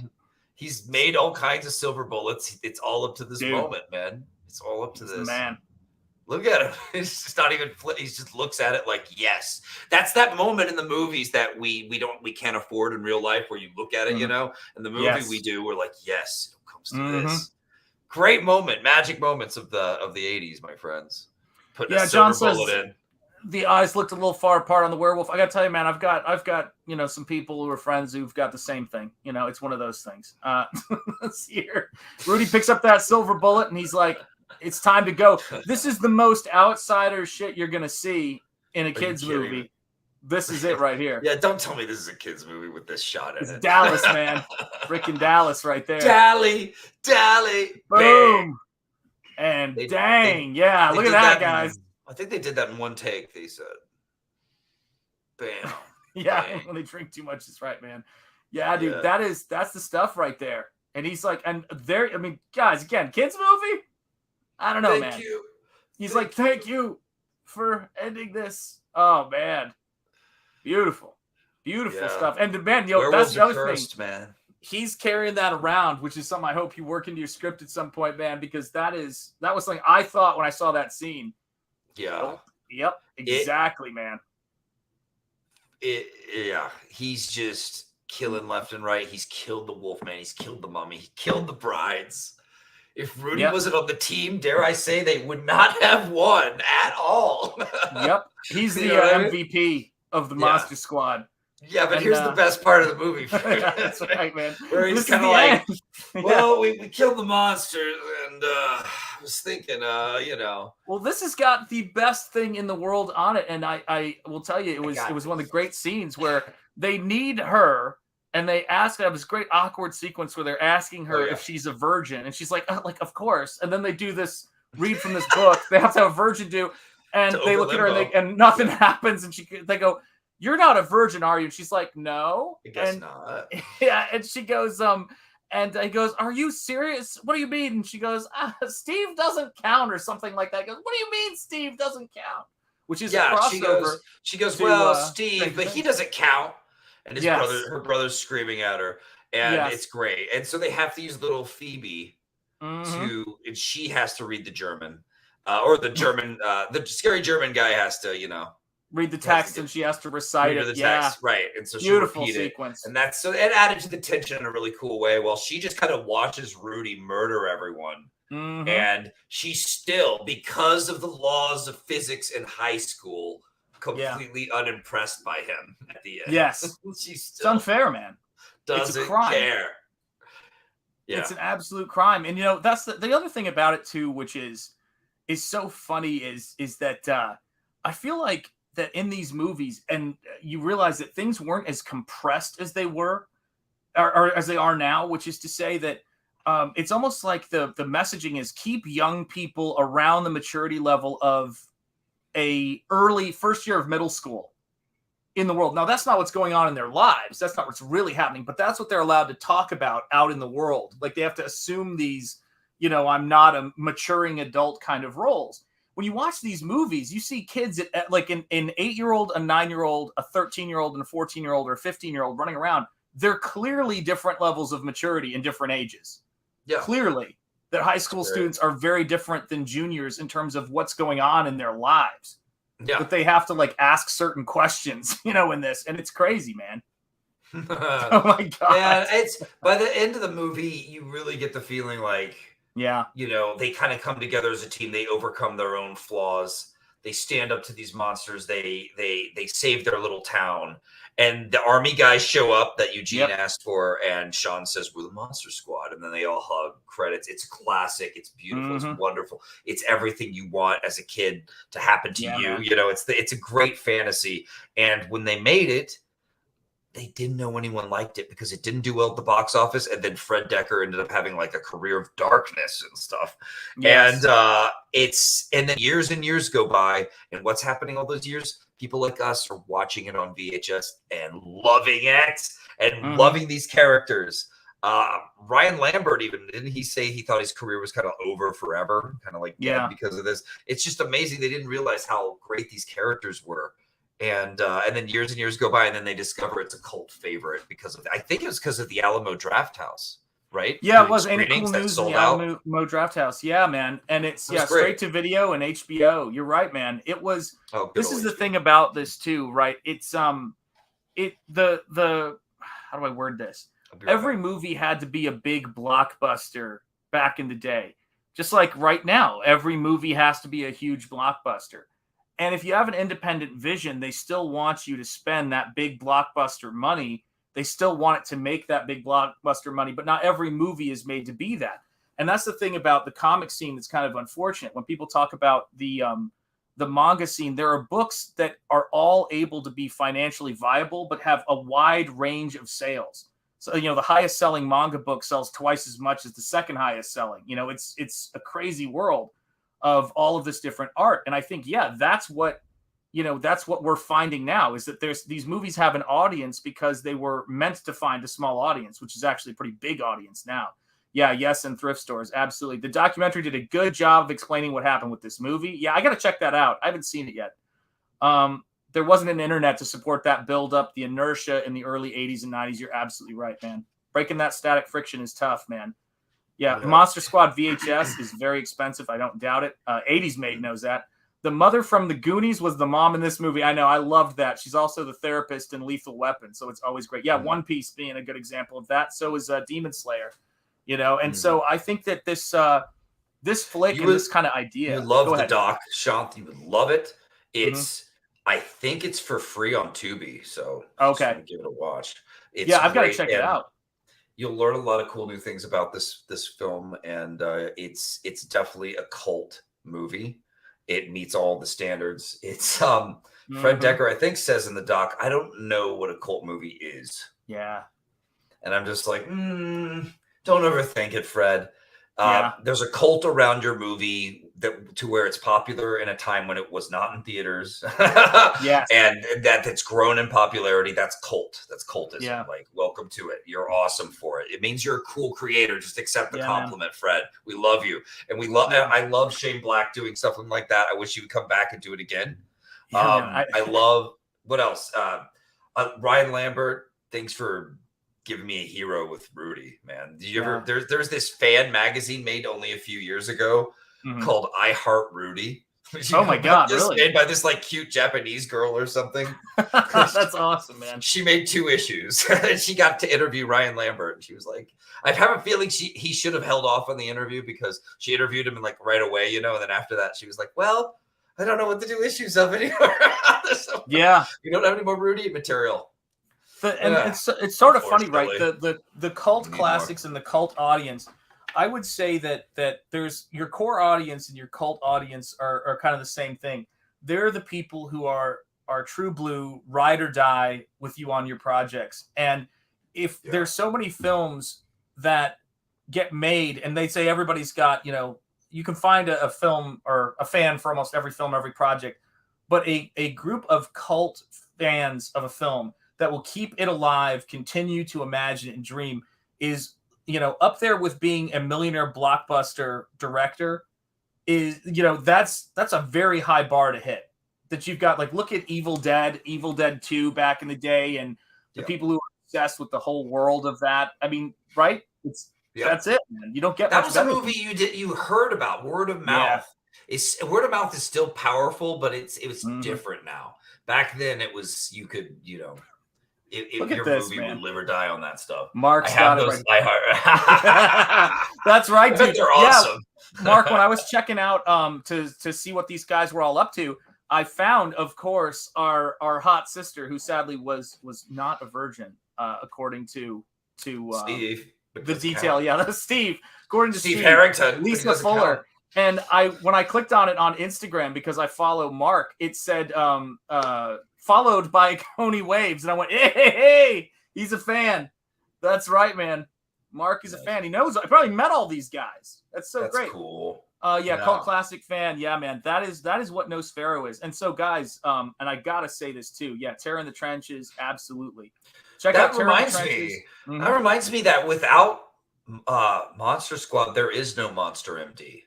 He's made all kinds of silver bullets. It's all up to this moment, man. It's all up to this. Man. Look at him. It's just not even. He just looks at it like, yes. That's that moment in the movies that we can't afford in real life, where you look at it, you know. And the movie we do, we're like, yes, it comes to this. Great moment, magic moments of the 80s, my friends. Putting a silver bullet in. The eyes looked a little far apart on the werewolf. I got to tell you, man, I've got some people who are friends who've got the same thing. It's one of those things. Let's see here. Rudy picks up that silver bullet and he's like, it's time to go. This is the most outsider shit you're going to see in a kid's movie. This is it right here. Yeah, don't tell me this is a kid's movie with this shot in it. It's Dallas, man. Freaking Dallas right there. Dally. Boom. Bang. And look at that, guys. I think they did that in one take, they said. Bam. Yeah, bang. when they drink too much, it's right, man. Yeah, dude, that's the stuff right there. And he's like, and there, I mean, guys, again, kids movie? I don't know, man. Thank you. He's like, thank you for ending this. Oh, man. Beautiful stuff. And man, that's the other thing, man. He's carrying that around, which is something I hope you work into your script at some point, man, because that was something I thought when I saw that scene. Yeah. Yep. Exactly, man. He's just killing left and right. He's killed the Wolfman. He's killed the Mummy. He killed the brides. If Rudy wasn't on the team, dare I say, they would not have won at all. Yep. He's the MVP of the Monster Squad. Yeah, but here's the best part of the movie. That's right, man. Where he's kind of like, well, we killed the monsters, and I was thinking, Well, this has got the best thing in the world on it, and I will tell you, it was one of the great scenes where they need her, and they ask her, this great awkward sequence where they're asking her if she's a virgin, and she's like, of course. And then they do this, read from this book, they have to have a virgin do, and they look at her, and nothing happens, and they go, you're not a virgin, are you? And she's like, no. I guess not. Yeah, and she goes, and he goes, are you serious? What do you mean? And she goes, Steve doesn't count or something like that. He goes, what do you mean Steve doesn't count? Which is a crossover. She goes, well, Steve, but he doesn't count. And her brother's screaming at her. And it's great. And so they have to use little Phoebe and she has to read the German. Or the German, the scary German guy has to, read the text, and she has to recite it. Right. And so beautiful she sequence. It. And that's so it added to the tension in a really cool way. While she just kind of watches Rudy murder everyone, and she's still, because of the laws of physics in high school, completely unimpressed by him at the end. Yes, she's still, it's unfair, man. Doesn't care. Yeah, it's an absolute crime, and that's the other thing about it too, which is so funny is that I feel like that in these movies, and you realize that things weren't as compressed as they were, or as they are now, which is to say that it's almost like the messaging is keep young people around the maturity level of a early first year of middle school in the world. Now, that's not what's going on in their lives. That's not what's really happening, but that's what they're allowed to talk about out in the world. Like, they have to assume these, I'm not a maturing adult kind of roles. When you watch these movies, you see kids at like an 8-year-old, a 9-year-old, a 13-year-old, and a 14-year-old or a 15-year-old running around. They're clearly different levels of maturity in different ages. Yeah. Clearly, that high school students are very different than juniors in terms of what's going on in their lives. Yeah. But they have to ask certain questions, in this. And it's crazy, man. Oh my God. Yeah, it's by the end of the movie, you really get the feeling like, they kind of come together as a team. They overcome their own flaws. They stand up to these monsters. They save their little town. And the army guys show up that Eugene asked for. And Sean says, we're the Monster Squad. And then they all hug. Credits. It's classic. It's beautiful. It's wonderful. It's everything you want as a kid to happen to you. Man. It's a great fantasy. And when they made it, they didn't know anyone liked it because it didn't do well at the box office. And then Fred Dekker ended up having a career of darkness and stuff. Yes. And then years and years go by. And what's happening all those years? People like us are watching it on VHS and loving it and loving these characters. Ryan Lambert, even, didn't he say he thought his career was kind of over forever? Kind of dead because of this. It's just amazing. They didn't realize how great these characters were. And then years and years go by, and then they discover it's a cult favorite because of I think it was because of the Alamo Drafthouse, right? Yeah, it was. Ain't it cool news in the Alamo Drafthouse? Yeah, man. And it's straight to video and HBO. You're right, man. It was. This is the thing about this too, right? It's how do I word this? Every movie had to be a big blockbuster back in the day, just like right now. Every movie has to be a huge blockbuster. And if you have an independent vision, they still want you to spend that big blockbuster money. They still want it to make that big blockbuster money, but not every movie is made to be that. And that's the thing about the comic scene that's kind of unfortunate. When people talk about the the manga scene, there are books that are all able to be financially viable, but have a wide range of sales. So, the highest selling manga book sells twice as much as the second highest selling. It's a crazy world of all of this different art. And I think, that's what we're finding now, is that these movies have an audience because they were meant to find a small audience, which is actually a pretty big audience now. Yeah, yes, and thrift stores, absolutely. The documentary did a good job of explaining what happened with this movie. Yeah, I got to check that out. I haven't seen it yet. There wasn't an internet to support that build-up, the inertia in the early 80s and 90s. You're absolutely right, man. Breaking that static friction is tough, man. Yeah, Monster Squad VHS is very expensive. I don't doubt it. 80s Made knows that. The mother from the Goonies was the mom in this movie. I know. I loved that. She's also the therapist in Lethal Weapon, so it's always great. Yeah, One Piece being a good example of that. So is Demon Slayer. And so I think that this flick and this kind of idea. You love the doc, Shanth. You would love it. It's I think it's for free on Tubi, so okay, give it a watch. I've got to check it out. You'll learn a lot of cool new things about this film, and it's definitely a cult movie. It meets all the standards. It's Fred Dekker, I think, says in the doc, I don't know what a cult movie is. Yeah, and I'm just like, don't overthink it, Fred. There's a cult around your movie to where it's popular in a time when it was not in theaters. Yes. And that's grown in popularity. That's cult. That's cultism. Yeah. Like, welcome to it. You're awesome for it. It means you're a cool creator. Just accept the compliment, Fred. We love you. And I love Shane Black doing something like that. I wish he would come back and do it again. I love, what else? Ryan Lambert, thanks for giving me a hero with Rudy, man. Did you ever? There's this fan magazine made only a few years ago called I Heart Rudy. Oh my god, really? Made by this like cute Japanese girl or something. That's awesome, man. She made 2 issues. She got to interview Ryan Lambert, and she was like, I have a feeling he should have held off on the interview because she interviewed him like right away, and then after that she was like, well, I don't know what to do issues of anymore. Yeah, we don't have any more Rudy material. It's sort of funny, right? The cult classics and the cult audience. I would say that there's your core audience and your cult audience are kind of the same thing. They're the people who are true blue, ride or die with you on your projects. And if there's so many films that get made and they say everybody's got, you can find a film or a fan for almost every film, every project, but a group of cult fans of a film that will keep it alive, continue to imagine and dream is, up there with being a millionaire blockbuster director is, that's a very high bar to hit. That you've got, like, look at Evil Dead 2 back in the day, and the people who are obsessed with the whole world of that. I mean, right? That's it, man. You don't get that was a movie you heard about. Word of mouth. Word of mouth is still powerful, but it was different now. Back then, it was you could your movie would live or die on that stuff. Mark's got it right. That's right, dude. They're awesome. Yeah. Mark, when I was checking out to see what these guys were all up to, I found, of course, our hot sister, who sadly was not a virgin, according to Steve. The detail. Yeah, that's Steve. According to Steve Harrington, Lisa Fuller. And when I clicked on it on Instagram, because I follow Mark, it said followed by Coney Waves. And I went, hey, he's a fan. That's right, man. Mark is a fan. He knows. I probably met all these guys. That's great. That's cool. Cult classic fan. Yeah, man. That is what Nosfero is. And so, guys, and I gotta say this too. Yeah, Terror in the Trenches, absolutely. Check out Terror in the Trenches. That reminds me that without Monster Squad, there is no Monster MD.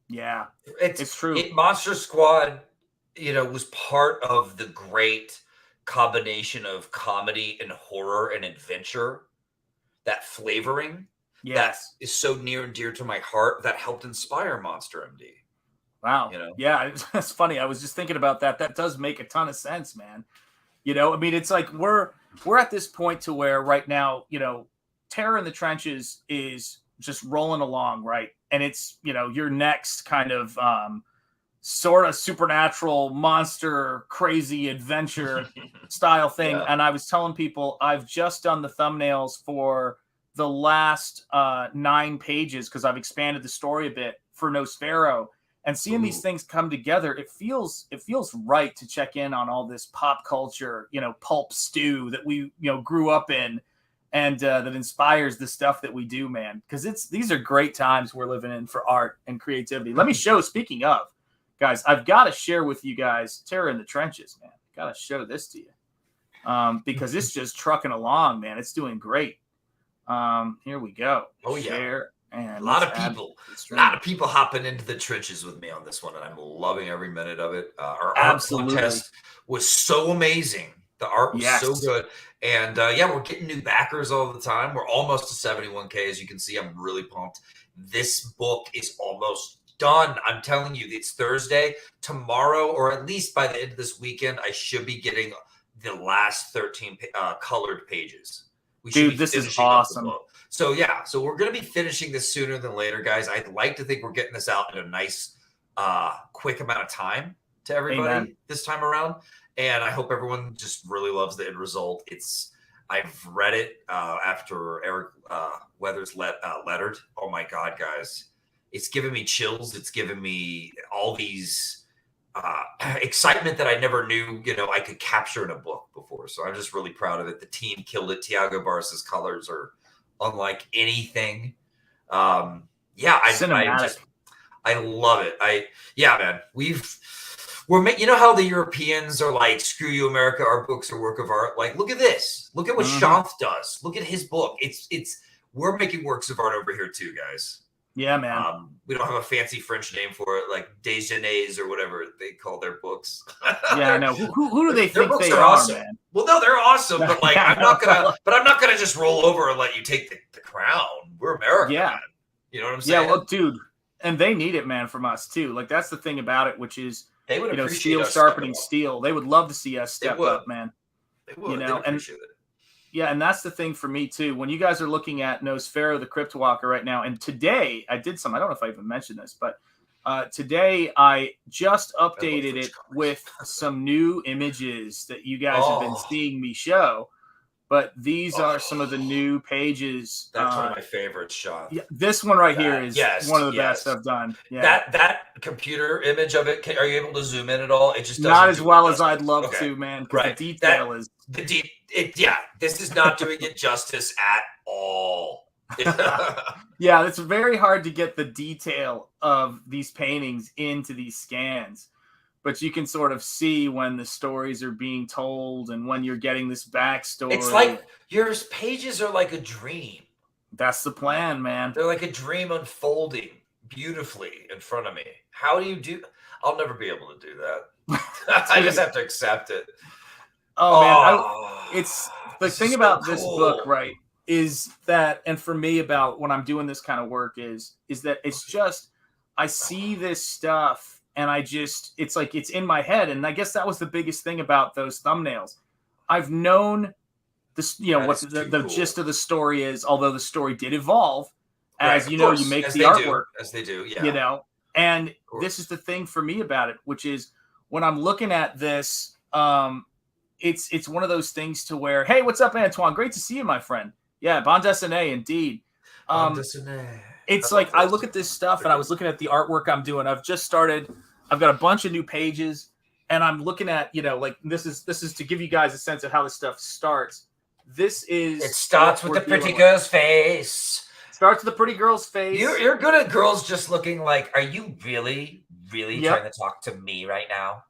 Yeah, it's true. Monster Squad, was part of the great combination of comedy and horror and adventure. That flavoring, that is so near and dear to my heart. That helped inspire Monster MD. Wow. Yeah, it's funny. I was just thinking about that. That does make a ton of sense, man. I mean, it's like we're at this point to where right now, Terror in the Trenches is just rolling along, right? And it's, your next kind of sort of supernatural monster, crazy adventure style thing. Yeah. And I was telling people I've just done the thumbnails for the last 9 pages because I've expanded the story a bit for Nosfero. And seeing these things come together, it feels right to check in on all this pop culture, pulp stew that we, grew up in, and that inspires the stuff that we do, man. Because these are great times we're living in for art and creativity. Let me show. Speaking of, guys, I've got to share with you guys Terror in the Trenches, man. Got to show this to you because it's just trucking along, man. It's doing great. Here we go. Oh share. And a lot of people hopping into the trenches with me on this one, and I'm loving every minute of it. Our art contest was so amazing. The art was so good. And we're getting new backers all the time. We're almost to 71K. As you can see, I'm really pumped. This book is almost done. I'm telling you, it's Thursday. Tomorrow, or at least by the end of this weekend, I should be getting the last 13 colored pages. Dude, this is awesome. So we're going to be finishing this sooner than later, guys. I'd like to think we're getting this out in a nice, quick amount of time to everybody this time around. And I hope everyone just really loves the end result. I've read it after Eric Weathers lettered. Oh my God, guys. It's given me chills. It's given me all these excitement that I never knew, I could capture in a book before. So I'm just really proud of it. The team killed it. Tiago Barca's colors are unlike anything. I love it. Man, we're how the Europeans are like, screw you, America, our books are work of art. Like, look at this. Look at what Shanth does. Look at his book. We're making works of art over here too, guys. Yeah, man. We don't have a fancy French name for it, like Déjeuners or whatever they call their books. Yeah, I know. Who do they think they are, awesome. man? Well, no, they're awesome, but like I'm not gonna just roll over and let you take the crown. We're America. Yeah, man. You know what I'm saying? Yeah, well, dude, and they need it, man, from us too. Like that's the thing about it, which is they would steel sharpening steel. They would love to see us step up, man. They would. They would appreciate it. Yeah, and that's the thing for me, too. When you guys are looking at Nosfero, the Crypt Walker right now, and today I did some, I don't know if I even mentioned this, but today I just updated it with some new images that you guys have been seeing me show. But these are some of the new pages. That's one of my favorites, Sean. Yeah, this one right here is one of the best I've done. Yeah. That computer image of it, are you able to zoom in at all? It just doesn't not as well as I'd love to, man. Right. The detail is this is not doing it justice at all. Yeah, it's very hard to get the detail of these paintings into these scans. But you can sort of see when the stories are being told and when you're getting this backstory. It's like your pages are like a dream. That's the plan, man. They're like a dream unfolding beautifully in front of me. How do you do? I'll never be able to do that. I just have to accept it. Oh, man. It's the thing about this book, right, is that, and for me about when I'm doing this kind of work is that it's just, I see this stuff. And it's like it's in my head. And I guess that was the biggest thing about those thumbnails. I've known this, what the gist of the story is, although the story did evolve as, you make the artwork. As they do, yeah. And this is the thing for me about it, which is when I'm looking at this, it's one of those things to where, hey, what's up, Antoine? Great to see you, my friend. Yeah, bande dessinée, indeed. It's like I look at this stuff and I was looking at the artwork I'm doing. I've got a bunch of new pages and I'm looking at, like this is to give you guys a sense of how this stuff starts. It starts with the pretty girl's face. Starts with the pretty girl's face. You're good at girls just looking like, are you really trying to talk to me right now?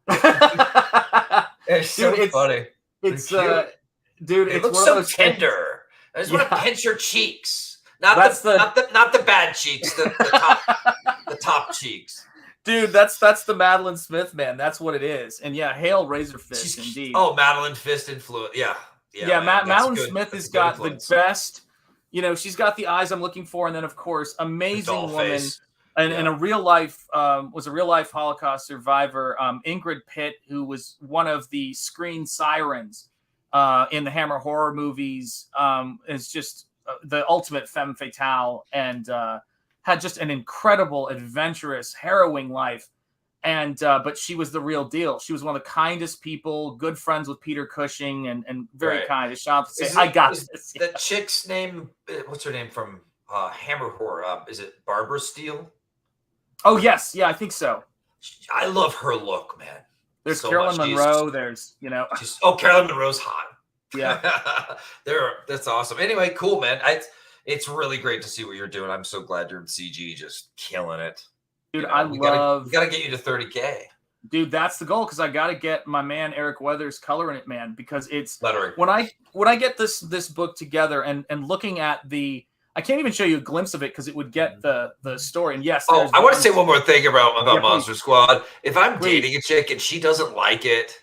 It's so funny. It's dude, it looks so tender. I just want to pinch your cheeks. Not the bad cheeks, the top cheeks. Dude, that's the Madeline Smith, man. That's what it is. And yeah, hail Razor Fist, indeed. Oh, Madeline Fist influence. Yeah. Madeline Smith has got the best. She's got the eyes I'm looking for, and then of course, amazing woman, and a real life was a real life Holocaust survivor, Ingrid Pitt, who was one of the screen sirens in the Hammer horror movies. Is just the ultimate femme fatale, and had just an incredible, adventurous, harrowing life. And but she was the real deal. She was one of the kindest people, good friends with Peter Cushing, and very kind. I got this. The chick's name, what's her name from Hammer Horror? Is it Barbara Steele? Oh yes, yeah, I think so. I love her look, man. There's Carolyn Monroe. There's Carolyn Monroe's hot. Yeah, that's awesome. Anyway, cool, man. It's really great to see what you're doing. I'm so glad you're in CG, just killing it. Dude, we gotta get you to 30K. Dude, that's the goal, because I got to get my man Eric Weathers coloring it, man, because it's lettering. When I get this book together and looking at I can't even show you a glimpse of it because it would get the story. And yes, I want to say one more thing about Monster Squad. If I'm dating a chick and she doesn't like it,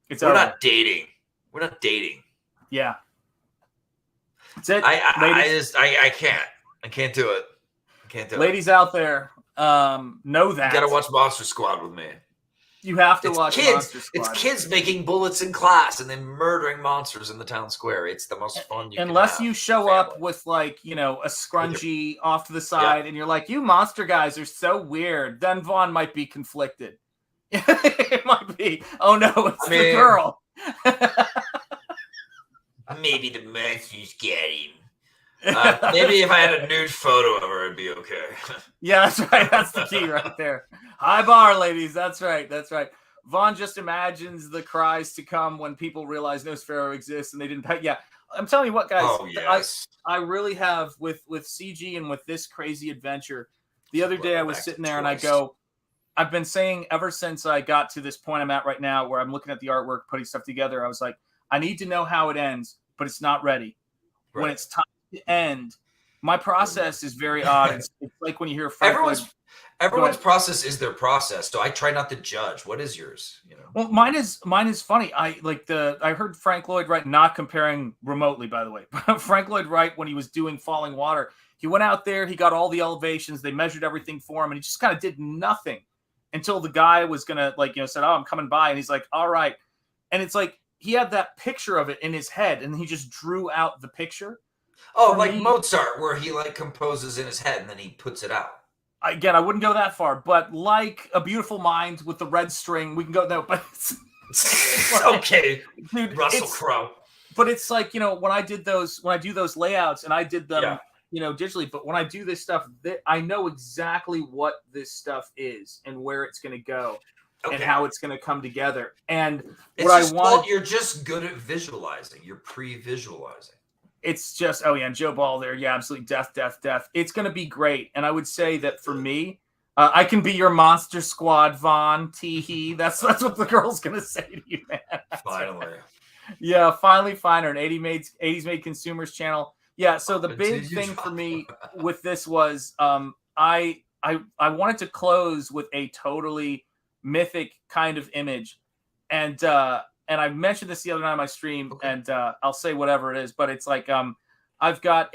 we're not dating. We're not dating. Yeah. That's it. I can't do it. Ladies out there, know that. You gotta watch Monster Squad with me. You have to watch Monster Squad. It's kids making bullets in class and then murdering monsters in the town square. It's the most fun you can have. Unless you show up with a scrunchie off to the side and you're like, you monster guys are so weird, then Vaughn might be conflicted. It might be, oh no, it's the girl. Maybe the monsters get him. Maybe if I had a nude photo of her, it'd be okay. Yeah, that's right. That's the key right there. High bar, ladies. That's right. That's right. Vaughn just imagines the cries to come when people realize Nosfero exists and they didn't. Yeah, I'm telling you what, guys. Oh, yes. I really have with CG and with this crazy adventure. The other day I was sitting there and I go, I've been saying ever since I got to this point I'm at right now where I'm looking at the artwork, putting stuff together, I was like, I need to know how it ends, but it's not ready. Right. When it's time to end, my process is very odd. It's like when you hear everyone's process is their process, so I try not to judge. What is yours? Well, mine is funny. I heard Frank Lloyd Wright, not comparing remotely, by the way, but Frank Lloyd Wright, when he was doing Falling Water, he went out there, he got all the elevations, they measured everything for him, and he just kind of did nothing until the guy was gonna said, "Oh, I'm coming by," and he's like, "All right," and it's like he had that picture of it in his head, and he just drew out the picture. Oh, like Mozart, where he composes in his head and then he puts it out. Again, I wouldn't go that far, but like A Beautiful Mind with the red string, we can go there. But it's okay, dude, Russell Crowe. But it's like, when I do those layouts and I did them, digitally. But when I do this stuff, I know exactly what this stuff is and where it's going to go. Okay. And how it's going to come together. And you're just good at visualizing. You're pre-visualizing. It's just, and Joe Ball there. Yeah, absolutely. Death. It's going to be great. And I would say that for me, I can be your Monster Squad, Vaughn, Teehee. That's what the girl's going to say to you, man. Finally. Yeah, finally find her. An 80s Made Consumers channel. Yeah, so the big thing for me with this was I wanted to close with a totally mythic kind of image. And I mentioned this the other night on my stream, and I'll say whatever it is, but it's like I've got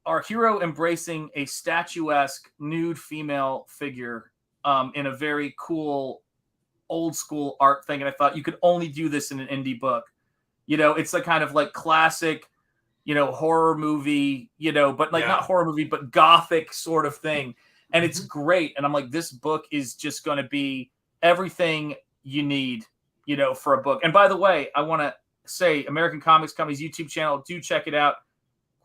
our hero embracing a statuesque nude female figure in a very cool old school art thing, and I thought you could only do this in an indie book. It's the kind of classic, horror movie, but not horror movie, but gothic sort of thing, and it's great. And I'm like, this book is just going to be everything you need. For a book. And by the way, I want to say American Comics Company's YouTube channel, do check it out.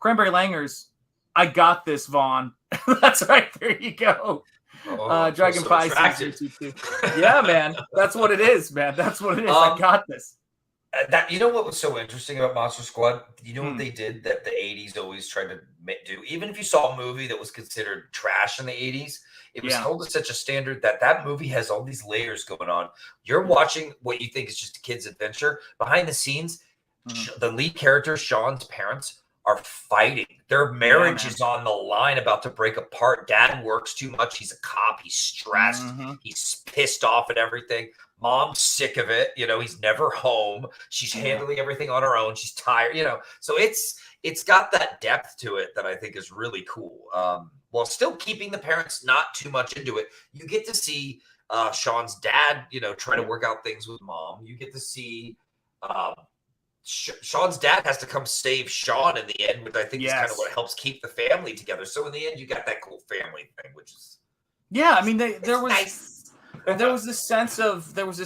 Cranberry Langers, I got this, Vaughn. That's right. There you go. Dragon Pie season 2. Yeah, man. That's what it is, man. That's what it is. I got this. What was so interesting about Monster Squad? What they did that the 80s always tried to do? Even if you saw a movie that was considered trash in the 80s, it was held to such a standard that movie has all these layers going on. You're watching what you think is just a kid's adventure. Behind the scenes, the lead character, Sean's parents, are fighting. Their marriage is on the line, about to break apart. Dad works too much. He's a cop. He's stressed. He's pissed off at everything. Mom's sick of it. He's never home. She's handling everything on her own. She's tired. So it's got that depth to it that I think is really cool. While still keeping the parents not too much into it. You get to see Sean's dad, try to work out things with mom. You get to see Sean's dad has to come save Sean in the end, which I think is kind of what helps keep the family together. So in the end, you got that cool family thing, which is there was nice. There was this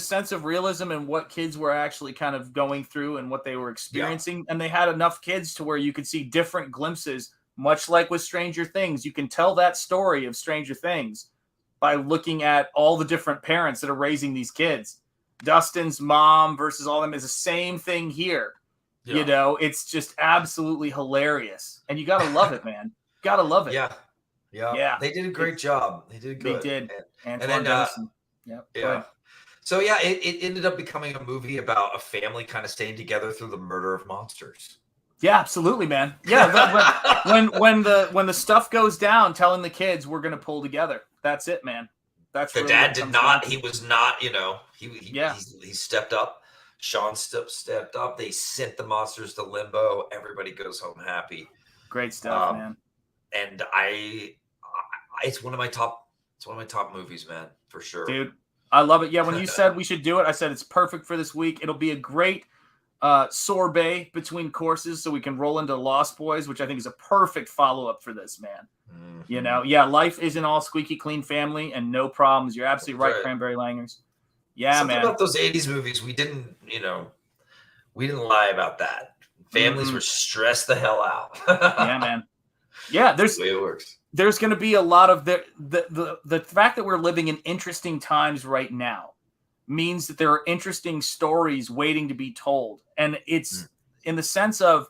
sense of realism in what kids were actually kind of going through and what they were experiencing, and they had enough kids to where you could see different glimpses. Much like with Stranger Things, you can tell that story of Stranger Things by looking at all the different parents that are raising these kids. Dustin's mom versus all of them is the same thing here. Yeah. You know, it's just absolutely hilarious. And you got to love it, man. Got to love it. Yeah. They did a great job. They did good. They did. And then, yeah. So, yeah, it ended up becoming a movie about a family kind of staying together through the murder of monsters. Yeah, absolutely, man. Yeah, when the stuff goes down, telling the kids we're going to pull together. That's it, man. That's the really dad did not. He was not. You know, he stepped up. Sean stepped up. They sent the monsters to limbo. Everybody goes home happy. Great stuff, man. And it's one of my top movies, man, for sure. Dude, I love it. Yeah, when you said we should do it, I said it's perfect for this week. It'll be a great sorbet between courses, so we can roll into Lost Boys, which I think is a perfect follow-up for this, man. Mm-hmm. You know, life isn't all squeaky clean family and no problems. You're absolutely right, Cranberry Langers. Yeah, something man. About those 80s movies, we didn't lie about that. Families were stressed the hell out. Yeah, man. Yeah, that's the way it works. There's going to be a lot of the fact that we're living in interesting times right now means that there are interesting stories waiting to be told. And it's in the sense of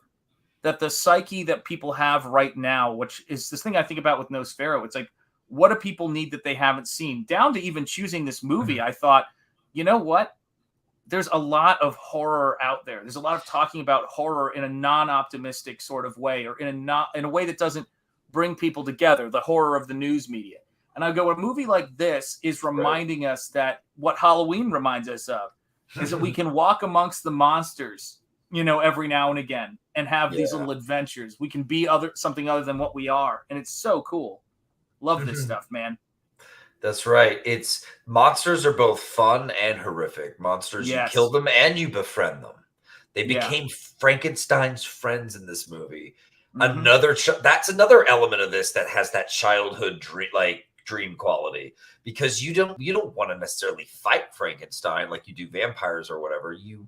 that the psyche that people have right now, which is this thing I think about with Nosfero. It's like, what do people need that they haven't seen? Down to even choosing this movie, I thought, you know what? There's a lot of horror out there. There's a lot of talking about horror in a non-optimistic sort of way, or in a way that doesn't bring people together, the horror of the news media. And I go, a movie like this is reminding us that what Halloween reminds us of is that we can walk amongst the monsters, you know, every now and again and have these little adventures. We can be something other than what we are. And it's so cool. Love this stuff, man. That's right. It's monsters are both fun and horrific. Monsters, you kill them and you befriend them. They became Frankenstein's friends in this movie. That's another element of this that has that childhood dream quality, because you don't want to necessarily fight Frankenstein like you do vampires or whatever. You'd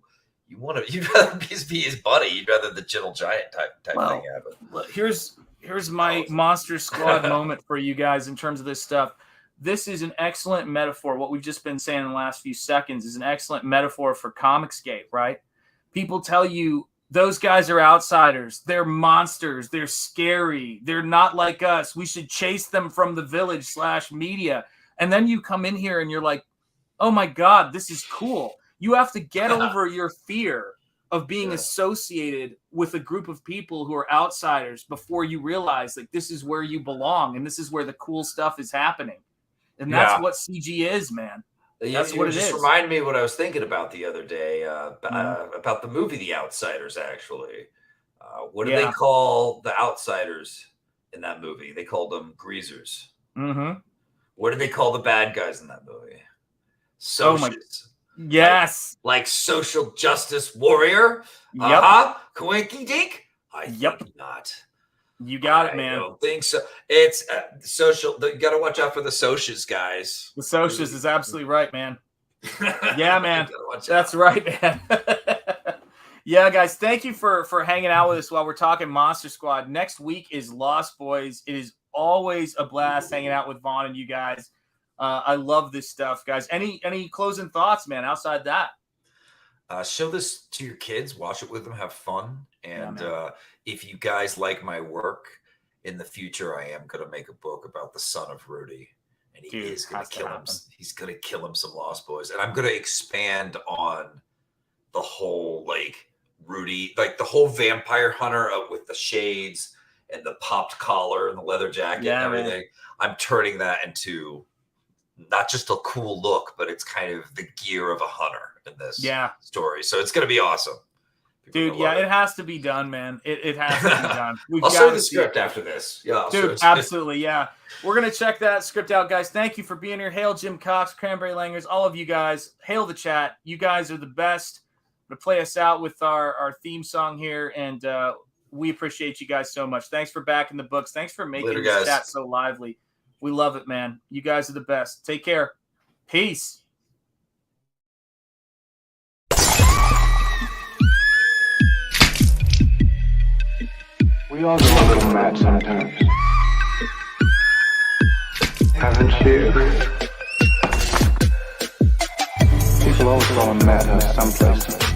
rather be his buddy. You'd rather the gentle giant type thing happen. Here's my Monster Squad moment for you guys in terms of this stuff. This is an excellent metaphor. What we've just been saying in the last few seconds is an excellent metaphor for Comicscape, right? People tell you those guys are outsiders. They're monsters. They're scary. They're not like us. We should chase them from the village/media. And then you come in here and you're like, oh my God, this is cool. You have to get over your fear of being associated with a group of people who are outsiders before you realize like this is where you belong and this is where the cool stuff is happening. And that's what CG is, man. That's what it is. Remind me of what I was thinking about the other day about the movie The Outsiders, actually. What do they call the outsiders in that movie? They called them greasers. Mm-hmm. What do they call the bad guys in that movie? Socialists. Yes. Like social justice warrior? Yep. Coinky dink? I think not. You got it, man. I don't think so. It's social. You got to watch out for the socias, guys. The socias is absolutely right, man. Yeah, man. That's right, man. Yeah, guys. Thank you for hanging out with us while we're talking Monster Squad. Next week is Lost Boys. It is always a blast hanging out with Vaughn and you guys. I love this stuff, guys. Any closing thoughts, man, outside that? Show this to your kids. Watch it with them. Have fun. And if you guys like my work, in the future, I am going to make a book about the son of Rudy. And he is going to kill him. He's going to kill him some Lost Boys. And I'm going to expand on the whole, Rudy, the whole vampire hunter with the shades and the popped collar and the leather jacket and everything. Man. I'm turning that into not just a cool look, but it's kind of the gear of a hunter in this story. So it's going to be awesome. Dude, it has to be done, man. It has to be done. I'll show you the script after this. Yeah, dude, absolutely, yeah. We're going to check that script out, guys. Thank you for being here. Hail Jim Cox, Cranberry Langers, all of you guys. Hail the chat. You guys are the best. To play us out with our theme song here, and we appreciate you guys so much. Thanks for backing the books. Thanks for making this chat so lively. We love it, man. You guys are the best. Take care. Peace. We all get a little mad sometimes. Haven't you? People always go mad in some places.